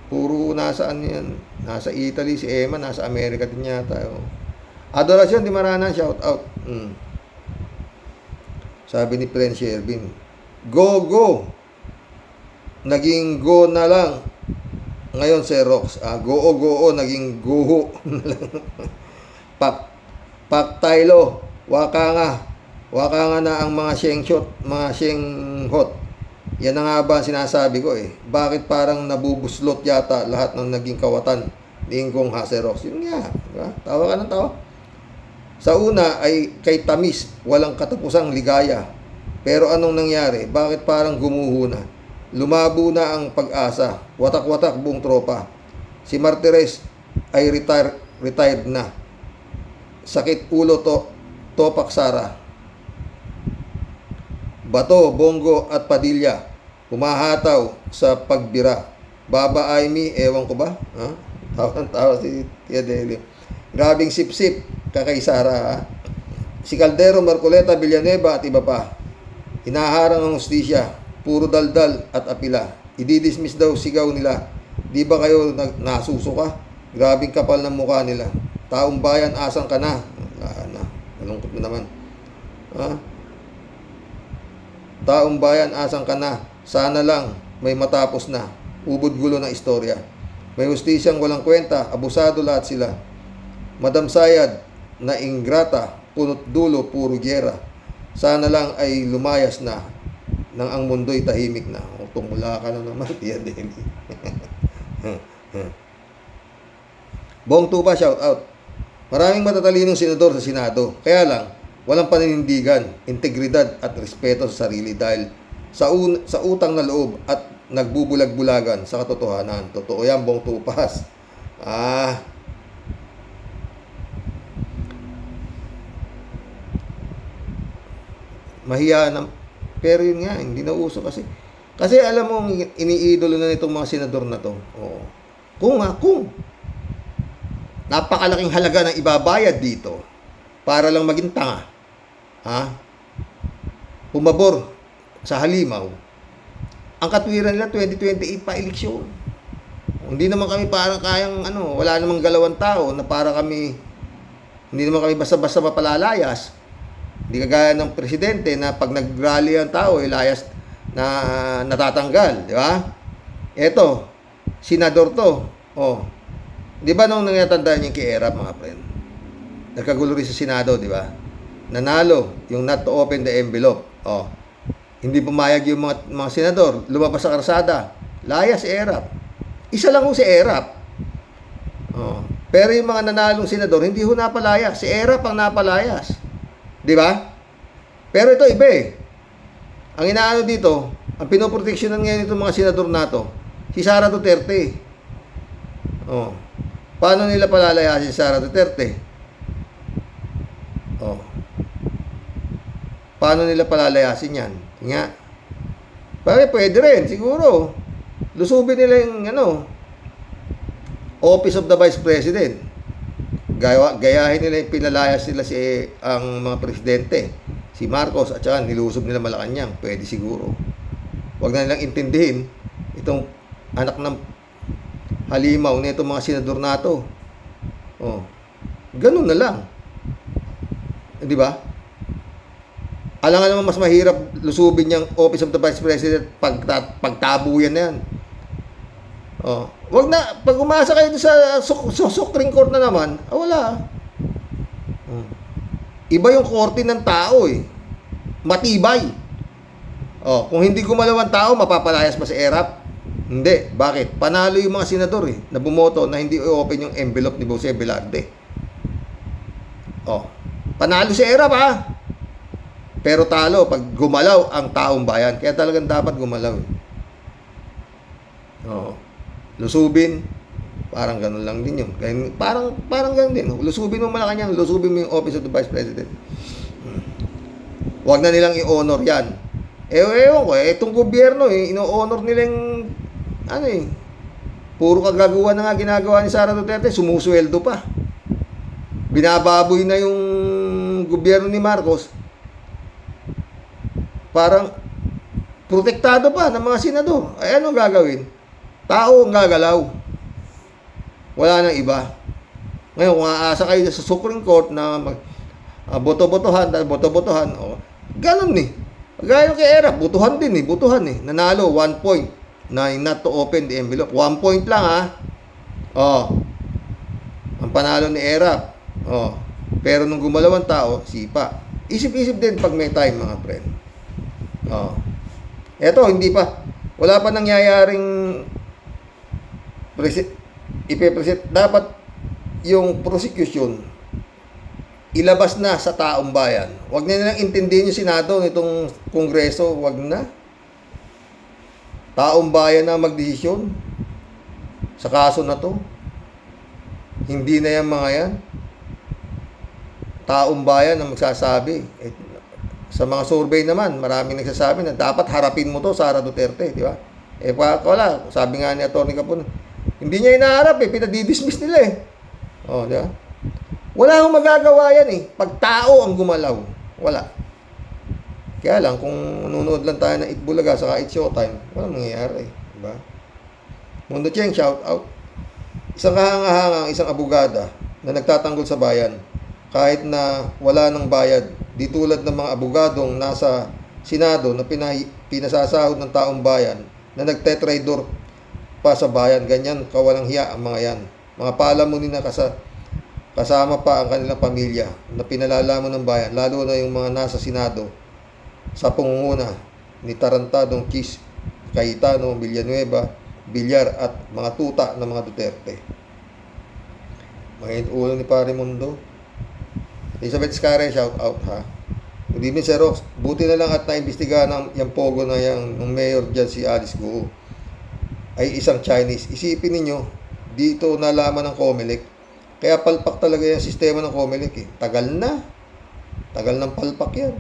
Puro nasaan yan? Nasa Italy si Eman, nasa Amerika din yata. Adorasyon Di Maranan, shout out. Sabi ni Friend Shervin, go, go. Naging go na lang. Ngayon, Xerox. Go, naging goho. Pak Taylo. Waka nga na ang mga shengshot, mga shenghot. Yan na nga ba ang sinasabi ko eh. Bakit parang nabubuslot yata lahat ng naging kawatan ni Ingkong Xerox? Yun nga. Diba? Tawa ka ng tawa. Sa una ay kay Tamis, walang katapusang ligaya. Pero anong nangyari? Bakit parang gumuho na? Lumabo na ang pag-asa. Watak-watak buong tropa. Si Martires ay retired na. Sakit ulo Topak Sara. Bato, Bongo at Padilla humahataw sa pagbira. Baba Aimee, ewan ko ba? Tawa si Tia Deli. Grabing sip-sip, kakay Sara ha? Si Caldero, Marcoleta, Villanueva at iba pa. Hinaharang ang hustisya. Puro daldal at apila. Ididismiss daw sigaw nila. Di ba kayo nasusuka? Grabing kapal ng mukha nila. Taong bayan, asan ka na? Nalungkot mo naman. Taong bayan, asan ka na? Sana lang may matapos na. Ubod gulo ng istorya. May hustisyang walang kwenta. Abusado lahat sila. Madam Sayad na ingrata. Punot dulo, puro gyera. Sana lang ay lumayas na nang ang mundo'y tahimik na. Tumula ka na naman, Tia Deli. Bong Tupa, shout out. Maraming matatalinong senador sa Senado. Kaya lang, walang paninindigan, integridad at respeto sa sarili dahil sa utang na loob at nagbubulag-bulagan sa katotohanan. Totoo yan, Bong Tupas. Mahiya na. Pero yun nga, hindi na uso kasi. Kasi alam mo, iniidolo na nitong mga senador na to. Oo. Kung napakalaking halaga ng ibabayad dito para lang maging tanga. Pumabor sa halimaw. Ang katwiran nila 2028 pa eleksyon. Hindi naman kami parang kayang wala namang galawang tao na para kami hindi naman kami basta-basta mapalalayas. Hindi kagaya ng presidente na pag nag-rally ang tao, layas na natatanggal, di ba? Eto, senador to. Di ba nung nangyatandaan yung kay Erap, mga friend? Nagkagulo rin sa Senado, di ba? Nanalo yung not to open the envelope. Hindi pumayag yung mga senador. Lumabas sa karsada. Layas si Erap. Isa lang si Erap. Pero yung mga nanalong senador, hindi ho napalayas. Si Erap ang napalayas. Di ba? Pero ito iba eh. Ang inaano dito, ang pinoproteksyonan ngayon itong mga senador nato, si Sara Duterte. Paano nila palalayasin si Sara Duterte? Paano nila palalayasin yan? Nga. Pwede rin, siguro. Lusubin nila yung Office of the Vice President. Gayahin nila yung pinalayas nila ang mga presidente. Si Marcos at saka nilusob nila Malacanang. Pwede siguro. Huwag na nilang intindihin itong anak ng halimaw na itong mga senador nato. Ganun na lang. Di ba? Alam nga naman mas mahirap lusubin yung Office of the Vice President pagtabuyan na yan. Wag na, pag umasa kayo sa Supreme Court na naman, wala. Iba yung korte ng tao eh. Matibay. Kung hindi gumalaw ang tao, mapapalayas ba si Erap? Hindi. Bakit? Panalo yung mga senador eh, na bumoto na hindi i-open yung envelope ni Jose Velarde. Panalo si Erap ha. Pero talo pag gumalaw ang taong bayan. Kaya talagang dapat gumalaw. Lusubin. Parang ganun lang din yun. Parang ganun din. Lusubin mo Malacanang, lusubin mo yung Office of the Vice President. Huwag na nilang i-honor yan. Ewan ko, itong gobyerno, ino-honor nila yung, puro kagagawa na nga ginagawa ni Sara Duterte, sumusweldo pa. Binababoy na yung gobyerno ni Marcos. Parang, protektado pa ng mga senador. Ay, anong gagawin? Tao ang gagalaw. Wala nang iba. Ngayon, kung aasa kayo sa Supreme Court na boto-botohan, ganun eh. Gaya kay Erap, butuhan din eh, nanalo, 1 point, na not to open the envelope. 1 point lang ha. Ang panalo ni Erap. Pero nung gumalaw ang tao, sipa. Isip-isip din pag may time, mga friend. Eto, hindi pa. Wala pa nangyayaring ipepresent. Dapat yung prosecution ilabas na sa taong bayan. Huwag na nilang intindihin yung Senado nitong Kongreso. Huwag na. Taong bayan na magdesisyon sa kaso na to. Hindi na yan mga yan. Taong bayan na magsasabi. Sa mga survey naman, maraming nagsasabi na dapat harapin mo to, Sara Duterte, di ba? Wala. Sabi nga ni Atty. Capon, hindi niya inaharap pinadidismiss nila di ba? Wala akong magagawa yan pag tao ang gumalaw. Wala. Kaya lang, kung nanonood lang tayo ng Itbulaga saka It's Showtime, walang mangyayari. Diba? Mundo Cheng, shout out. Isang kahangahangang isang abogada na nagtatanggol sa bayan kahit na wala ng bayad. Di tulad ng mga abogadong nasa Senado na pinasasahod ng taong bayan na nagtetraidor pa sa bayan. Ganyan, kawalang hiya ang mga yan. Mga palamunin na kasama pa ang kanilang pamilya na pinalalamon ng bayan, lalo na yung mga nasa Senado sa pangunguna ni Tarantadong Chis, Cayetano, Villanueva, Villar at mga tuta ng mga Duterte. Mga ulo ni Pare Mundo. Elizabeth Scare, shout out ha. Good evening, Sir Rox. Buti na lang at naimbestigahan yung pogo na yung mayor dyan, si Alice Guo, ay isang Chinese. Isipin ninyo, dito nalaman ng COMELEC. Kaya palpak talaga yung sistema ng COMELEC Tagal na. Tagal ng palpak yan.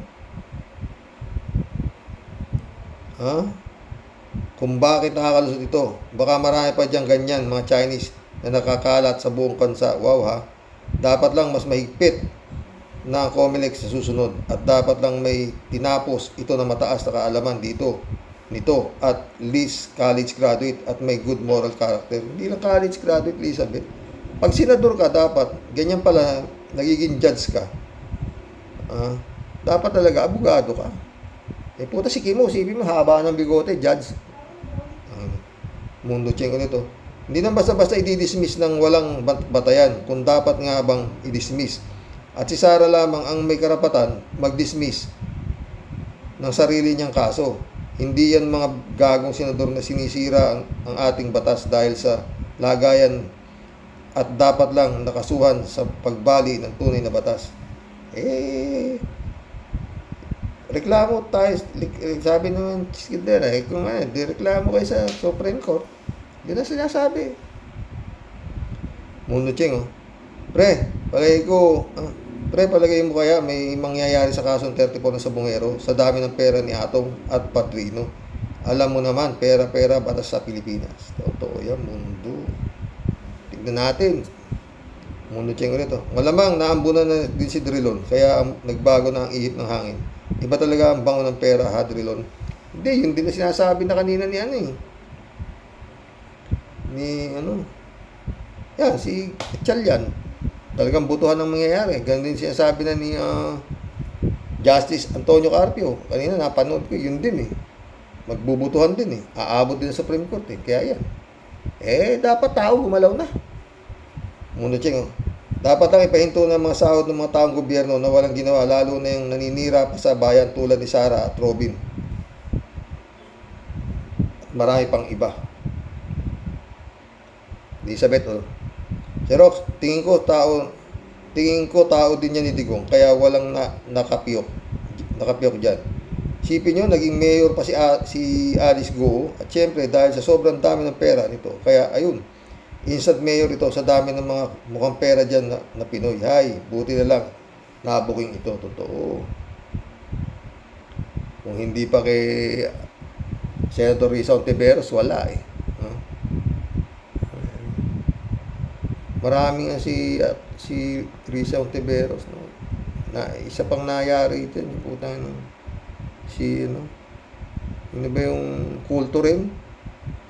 Kung bakit nakakalusot ito. Baka marami pa dyan ganyan, mga Chinese na nakakalat sa buong bansa. Wow ha. Dapat lang mas mahigpit na COMELEC sa susunod. At dapat lang may tinapos ito na mataas na kaalaman nito at least college graduate at may good moral character. Hindi lang college graduate, Elizabeth. Pag senador ka, dapat ganyan pala nagiging judge ka. Dapat talaga abogado ka. Puta si Kimo, sipin mo haba ng bigote, judge. Mundo Cheng ko nito. Hindi na basta-basta i-dismiss ng walang batayan, kung dapat nga bang i-dismiss. At si Sara lamang ang may karapatan mag-dismiss ng sarili niyang kaso. Hindi yan mga gagong senador na sinisira ang ating batas dahil sa lagayan at dapat lang nakasuhan sa pagbali ng tunay na batas. Reklamo tayo. Sabi naman Skidera, kung di reklamo kayo sa Supreme Court, yun ang sinasabi. Mundo Cheng, palagay mo kaya may mangyayari sa kasong 34 ng Sabongero sa dami ng pera ni Atong at Patrino. Alam mo naman, pera-pera batas sa Pilipinas. Totoo yan, mundo. Tignan natin. Mundo Cheng ulit. Malamang naambunan na din si Drilon, kaya nagbago na ang ihip ng hangin. Iba talaga ang bango ng pera, ha, Drilon? Hindi, yun din na sinasabi na kanina ni yan, si Chalyan. Talagang butuhan ng mangyayari. Ganun din sinasabi na ni Justice Antonio Carpio. Kanina napanood ko, yun din magbubutuhan din Aabot din sa Supreme Court Kaya yan. Dapat tao gumalaw na. Mundo Cheng, dapat lang ipahinto ng mga sahod ng mga taong gobyerno na walang ginawa, lalo na yung naninira pa sa bayan tulad ni Sara at Robin. At marami pang iba. Elizabeth, Xerox, tingin ko tao din yan ni Digong, kaya walang nakapiyok dyan. Sipin nyo, naging mayor pa si Alice Guo, at syempre dahil sa sobrang dami ng pera nito, kaya ayun, Instant mayor ito sa dami ng mga mukhang pera dyan na Pinoy. Hay, buti na lang. Nabuking ito. Totoo. Kung hindi pa kay Senator Risa Ontiveros, wala eh. Maraming si Risa Ontiveros, no? Na isa pang nayari ito, yung putang ano ba yung kulto rin?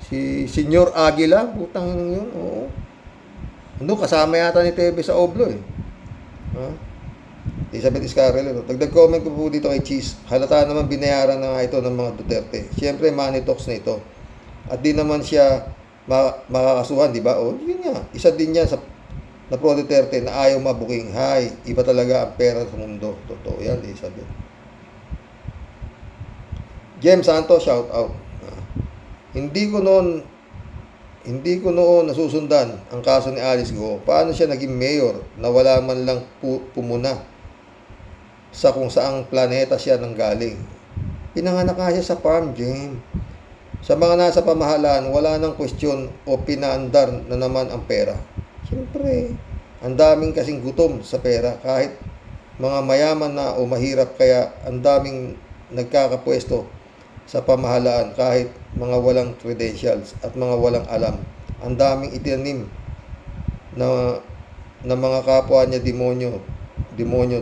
Si Senyor Aguila, putang yun, oo. Ano, kasama yata ni Tebe sa Oblo eh. Ha? Elizabeth Iscarrel, dagdag comment ko po dito kay Cheese. Halata naman binayaran na nga ito ng mga Duterte. Siyempre, money talks na ito. At di naman siya makakasuhan, di ba? O, yun nga. Isa din yan na pro Duterte na ayaw mabuking. Hay, iba talaga ang pera sa mundo. Totoo yan, Elizabeth. James Santos, shout out. Hindi ko noon nasusundan ang kaso ni Alice Go. Paano siya naging mayor na wala man lang pumuna sa kung saang planeta siya nanggaling. Pinanganak nga siya sa farm, James. Sa mga nasa pamahalaan, wala nang kwestiyon o pinaandar na naman ang pera. Siyempre, ang daming kasing gutom sa pera kahit mga mayaman na o mahirap, kaya ang daming nagkakapwesto sa pamahalaan kahit mga walang credentials at mga walang alam. Ang daming itinanim na mga kapwa niya demonyo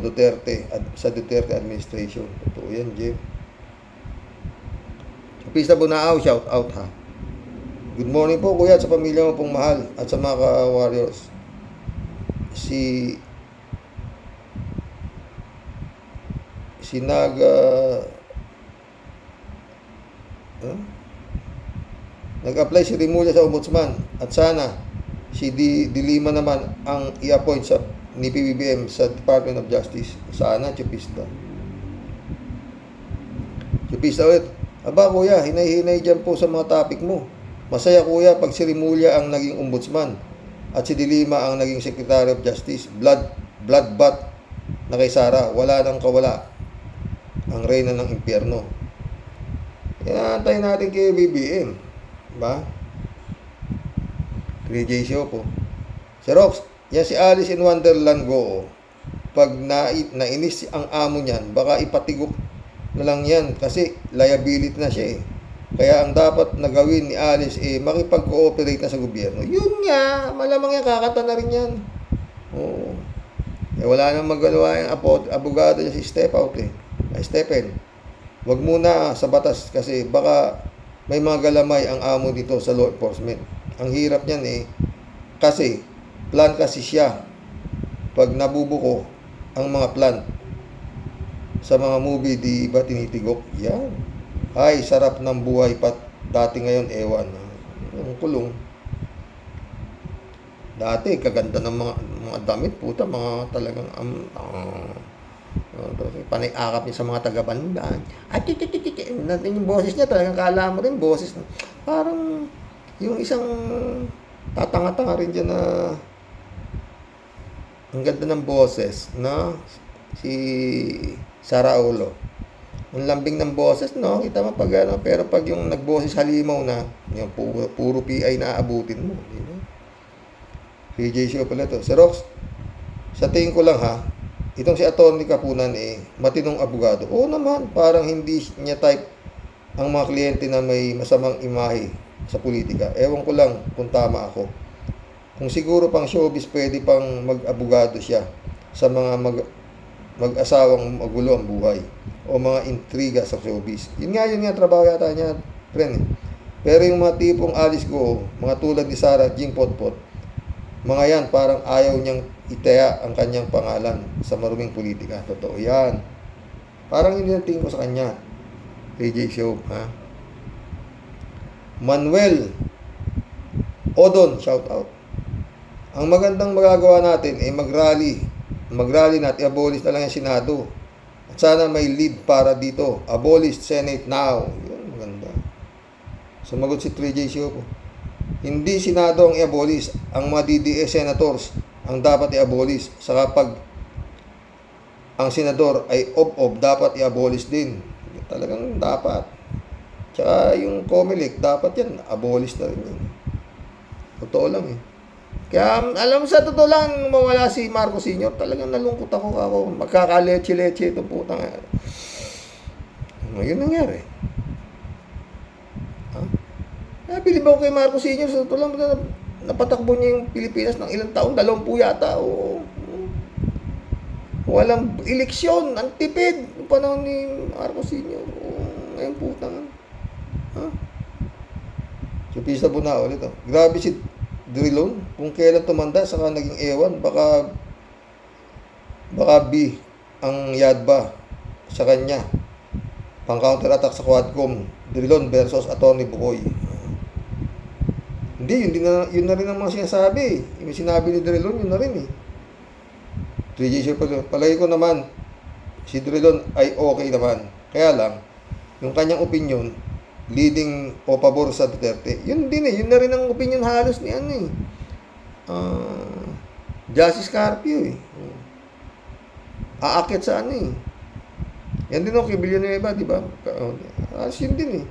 Duterte at sa Duterte administration. Totoo yan, Jim. Pista Bunaaw, shout out ha. Good morning po kuya sa pamilya mo pong mahal at sa mga ka-warriors. Si Naga nag-apply si Rimulya sa ombudsman at sana si Dilima naman ang i-appoint ni PBBM sa Department of Justice. Sana, Chupista. Chupista ulit. Aba kuya, hinay-hinay dyan po sa mga topic mo. Masaya kuya pag si Rimulya ang naging ombudsman at si Dilima ang naging Secretary of Justice. Bloodbath na kay Sara. Wala nang kawala ang reyna ng impyerno. Inaantay natin kay BBM. Ba? 3J show po. Si Rox, yan si Alice in Wonderland Go. Pag nainis ang amo niyan, baka ipatigok na lang yan kasi liability na siya eh. Kaya ang dapat na gawin ni Alice makipag-cooperate na sa gobyerno. Yun nga, malamang yan, kakata na rin yan. Oo. Wala nang magagawa yung abogado niya si Stephen. Wag muna sa batas kasi baka may mga galamay ang amo dito sa law enforcement. Ang hirap niyan kasi plan kasi siya. Pag nabubuko ang mga plan sa mga movie, di ba tinitigok? Yan. Ay, sarap ng buhay dati ngayon, ewan. Ang kulong. Dati, kaganda ng mga damit, puta, mga talagang panay-akap niya sa mga taga-bandaan. At yung boses niya, talagang kala mo rin, boses na. Parang yung isang tatanga-tanga rin dyan na ang ganda ng boses, no? Si Saraulo. Ang lambing ng boses, no? Kita mo pag ano, pero pag yung nagboses halimaw na, yung puro PI na aabutin mo. PJ show pala to. Si Rox, sa tingin ko lang ha, itong si Atty. Kapunan matinong abogado. Oo naman, parang hindi niya type ang mga kliyente na may masamang imahe sa politika. Ewan ko lang kung tama ako. Kung siguro pang showbiz, pwede pang mag-abogado siya sa mga mag-asawang magulo ang buhay o mga intriga sa showbiz. Yun nga, trabaho yata niya, friend. Pero yung mga tipong Alice Go, mga tulad ni Sarah Jing Potpot, mga yan, parang ayaw niyang itaya ang kanyang pangalan sa maruming politika. Totoo yan. Parang hindi natingin ko sa kanya. PJ Show, ha? Manuel Odon, shout out. Ang magandang magagawa natin ay mag-rally na at i-abolish na lang yung Senado. At sana may lead para dito. Abolish Senate now. Yun, maganda. Sumagot si 3J Show po. Hindi Senado ang i-abolish. Ang mga DDS senators ang dapat i-abolish. Saka pag ang senador ay ob-ob, dapat i-abolish din. Talagang dapat. Tsaka yung COMELEC, dapat yan, abolish na rin yun. Totoo lang Kaya alam mo, sa totoo lang, nung mawala si Marcos Sr., talagang nalungkot ako. Magkakaleche-leche itong putang. Ngayon nangyari. Kaya bilib ako kay Marcos Sr. Sa totoo lang, napatakbo niya yung Pilipinas ng ilang taon, 20 yata. Walang eleksyon, ang tipid yung panahon ni Marcos Sr. Ngayon putang. Supista po na ulit. Grabe si Drilon, kung kailan tumanda, saka naging ewan, baka B ang Yadba sa kanya. Pang counter attack sa Quadcom, Drilon versus Atty. Bukoy. Hindi, yun na rin ang mga sinasabi. Yung sinabi ni Drilon, yun na rin 3J palagi ko naman, si Drilon ay okay naman. Kaya lang, yung kanyang opinion, leading o pabor sa Duterte, yun din yun na rin ang opinion halos ni Justice Carpio aakit sa yan din kay Villanueva, di ba? Halos yun din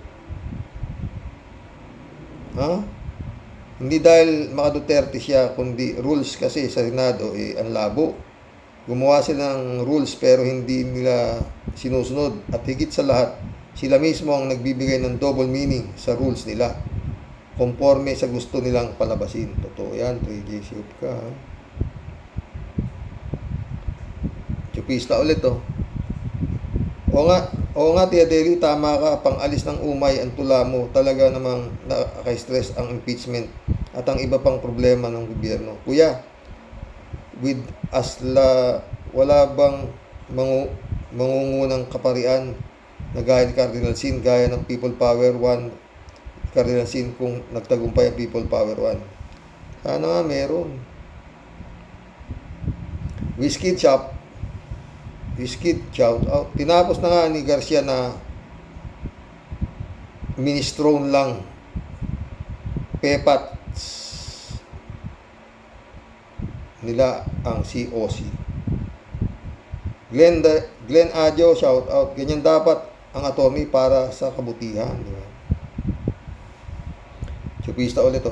hindi dahil maka-Duterte siya, kundi rules kasi sa Senado ang labo. Gumawa sila ng rules pero hindi nila sinusunod, at higit sa lahat, sila mismo ang nagbibigay ng double meaning sa rules nila, konforme sa gusto nilang palabasin. Totoo yan, 3J Siop ka. Chupista ulit Oo nga, Tia Deli, tama ka, pang-alis ng umay ang tula mo. Talaga namang nakaka-stress ang impeachment at ang iba pang problema ng gobyerno. Kuya, with wala bang mangungunang kaparian na gaya ni Cardinal Sin, gaya ng People Power 1 Cardinal Sin kung nagtagumpay ang People Power 1? Sana nga meron. Whiskey shout out. Tinapos na nga ni Garcia na minestrone lang. Pepat nila ang COC. Glenn Adjo, shout out. Ganyan dapat ang attorney para sa kabutihan. Diba? Chupista ulit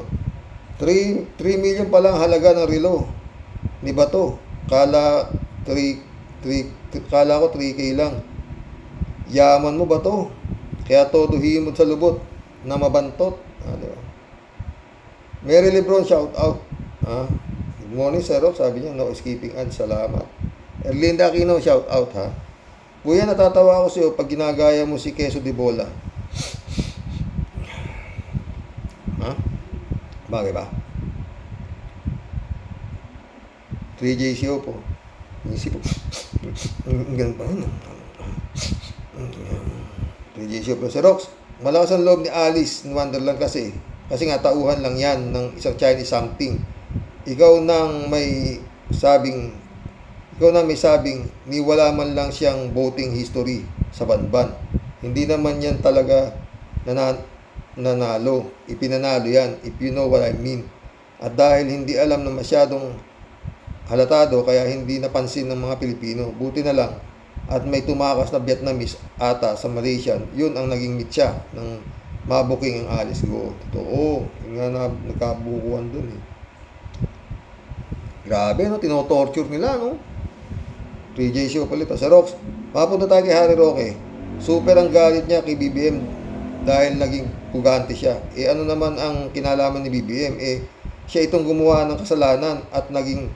3 million pa lang halaga ng relo ni Bato. Kala ko 3K lang. Yaman mo ba to? Kaya todo himod sa lubot na mabantot. Diba? Mary Lebron, shout out. Good morning, Sir Rob. Sabi niya, no escaping ads. Salamat. Erlinda Aquino, shout out Kuya, natatawa ako sa'yo pag ginagaya mo si Queso de Bola. Bagay ba? 3J Sio po. Isip po. Ganun pa rin. 3J Sio po. Sir Rox, malakas ang loob ni Alice in Wonderland kasi nga tauhan lang yan ng isang Chinese something. Ikaw nang may sabing ni wala man lang siyang voting history sa banban. Hindi naman yan talaga nanalo. Ipinanalo yan, if you know what I mean. At dahil hindi alam na masyadong halatado, kaya hindi napansin ng mga Pilipino. Buti na lang. At may tumakas na Vietnamese ata sa Malaysian. Yun ang naging mitya ng mabuking ang Alice Go. Totoo. Yung nga nagkabukuhan dun Grabe, tinotorture nila, 3J Show palit. Sa Rox, mapunta tayo kay Harry Roque. Super ang galit niya kay BBM dahil naging pugante siya. Ano naman ang kinalaman ni BBM? Siya itong gumawa ng kasalanan at naging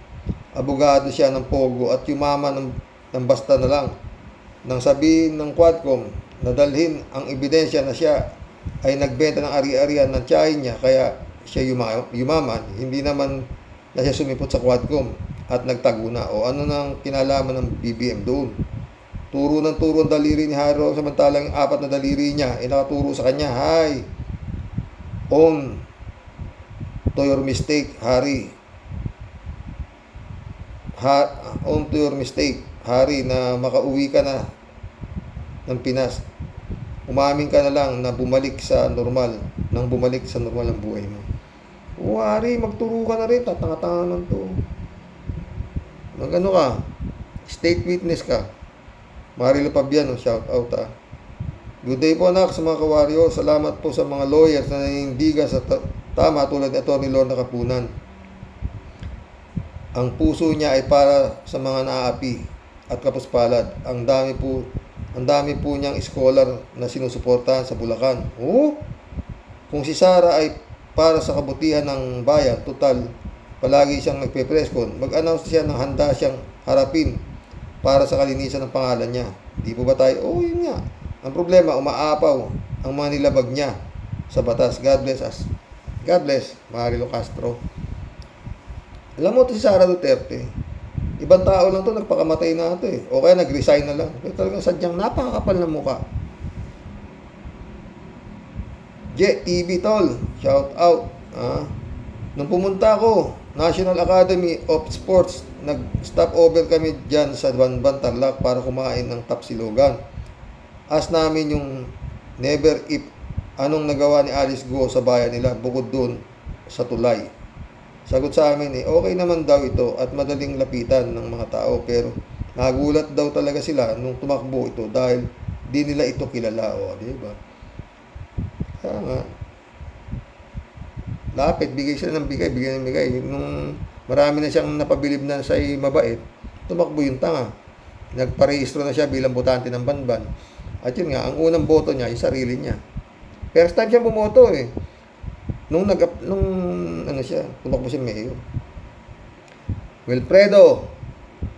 abogado siya ng Pogo at yumaman ng basta na lang. Nang sabihin ng Quadcom na dalhin ang ebidensya na siya ay nagbenta ng ari-arian ng tiyahin niya kaya siya yumaman, hindi naman na siya sumipot sa Quadcom at nagtago na. O ano nang kinalaman ng BBM doon? Turo ng turo ang daliri ni Harry Roque, samantalang 4 na daliri niya nakaturo sa kanya. Hi! Own to your mistake, Harry. Own to your mistake, Harry, na makauwi ka na ng Pinas. Umamin ka na lang na bumalik sa normal ang buhay mo. Harry, magturo ka na rin, tatanga-tanga lang to. Magano ka? State witness ka. Marilo Pabiano, shout out Good day po anak sa mga kawaryo. Salamat po sa mga lawyers na nanindigan sa tama tulad ni Atty. Lorna Kapunan. Ang puso niya ay para sa mga naapi at kapuspalad. Ang dami po niyang scholar na sinusuportahan sa Bulacan. Oh, kung si Sara ay para sa kabutihan ng bayan, total, palagi siyang nagpe-preskon. Mag-announce siya ng handa siyang harapin para sa kalinisan ng pangalan niya. Di po ba tayo? Oh, yun nga. Ang problema, umaapaw ang mga nilabag niya sa batas. God bless us. God bless, Marilo Castro. Alam mo to si Sara Duterte, ibang tao lang to, nagpakamatay na ito eh. O kaya nag-resign na lang. Pero talagang sadyang napakakapal ng mukha. TV Tol, shout out. Nung pumunta ako, National Academy of Sports, nag-stop over kami dyan sa Banban, Tarlac para kumain ng tapsilogan. Ask namin yung never if anong nagawa ni Alice Go sa bayan nila bukod doon sa tulay. Sagot sa amin okay naman daw ito at madaling lapitan ng mga tao, pero nagulat daw talaga sila nung tumakbo ito dahil di nila ito kilala. O, di ba? Kaya nga, lapit, bigay sila ng bigay. Nung marami na siyang napabilib na siya'y mabait, tumakbo yung tanga. Nagparehistro na siya bilang botante ng Banban. At yun nga, ang unang boto niya, yung sarili niya. First time siya bumoto eh. Nung tumakbo siya mayor. Wilfredo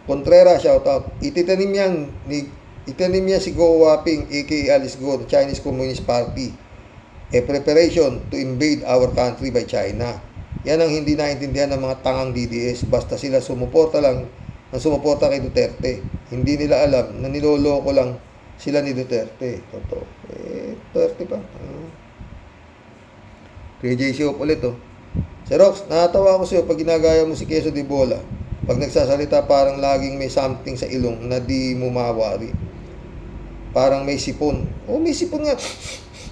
Contreras, shout out. Ititanim niya si Go Waping, aka Alice Go, Chinese Communist Party. A preparation to invade our country by China. Yan ang hindi naintindihan ng mga tangang DDS. Basta sila sumuporta kay Duterte. Hindi nila alam na niloloko lang sila ni Duterte. Totoo. Duterte pa. KJ Shop ulit oh. Sir Rox, nakatawa ako sa'yo pag ginagaya mo si Quezon de Bola. Pag nagsasalita parang laging may something sa ilong na di mo mawari. Parang may sipon. Oh, may sipon nga.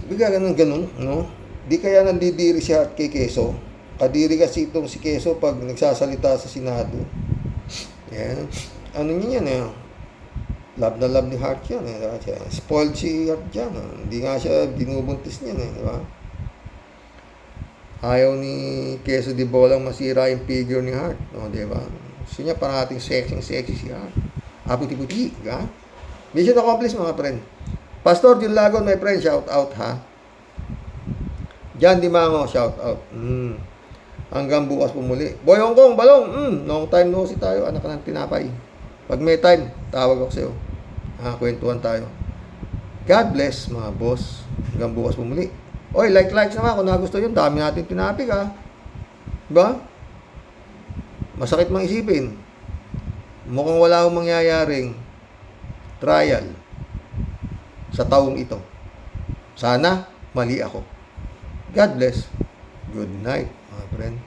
Bigla ganun, no? Di kaya nandidiri si Hart kay Quezon. Kadiri kasi itong si Quezon pag nagsasalita sa Senado. Yan. Ano niya yan eh. Love na love ni Hart yan eh. Spoiled si Hart dyan. Hindi nga siya binubuntis niyan eh. Di ba? Ayaw ni Quezon de Bolang masira yung figure ni Hart. No, di ba? Gusto niya parating sexy si Hart. Puti-puti. Diba? Mission accomplished mga friend. Pastor Jun Lagon, my friend, shout out ha. Jan Dimango, shout out. Hanggang bukas pumuli. Boy Hong Kong, Balong, long time no see tayo, anak ng tinapay. Pag may time, tawag ako sa'yo. Kwentuhan tayo. God bless mga boss. Hanggang bukas pumuli. Oy, likes naman kung nagusto yun. Dami natin tinapik ha. Diba? Masakit mang isipin. Mukhang wala akong mangyayaring trial sa taong ito. Sana mali ako. God bless. Good night, mga friend.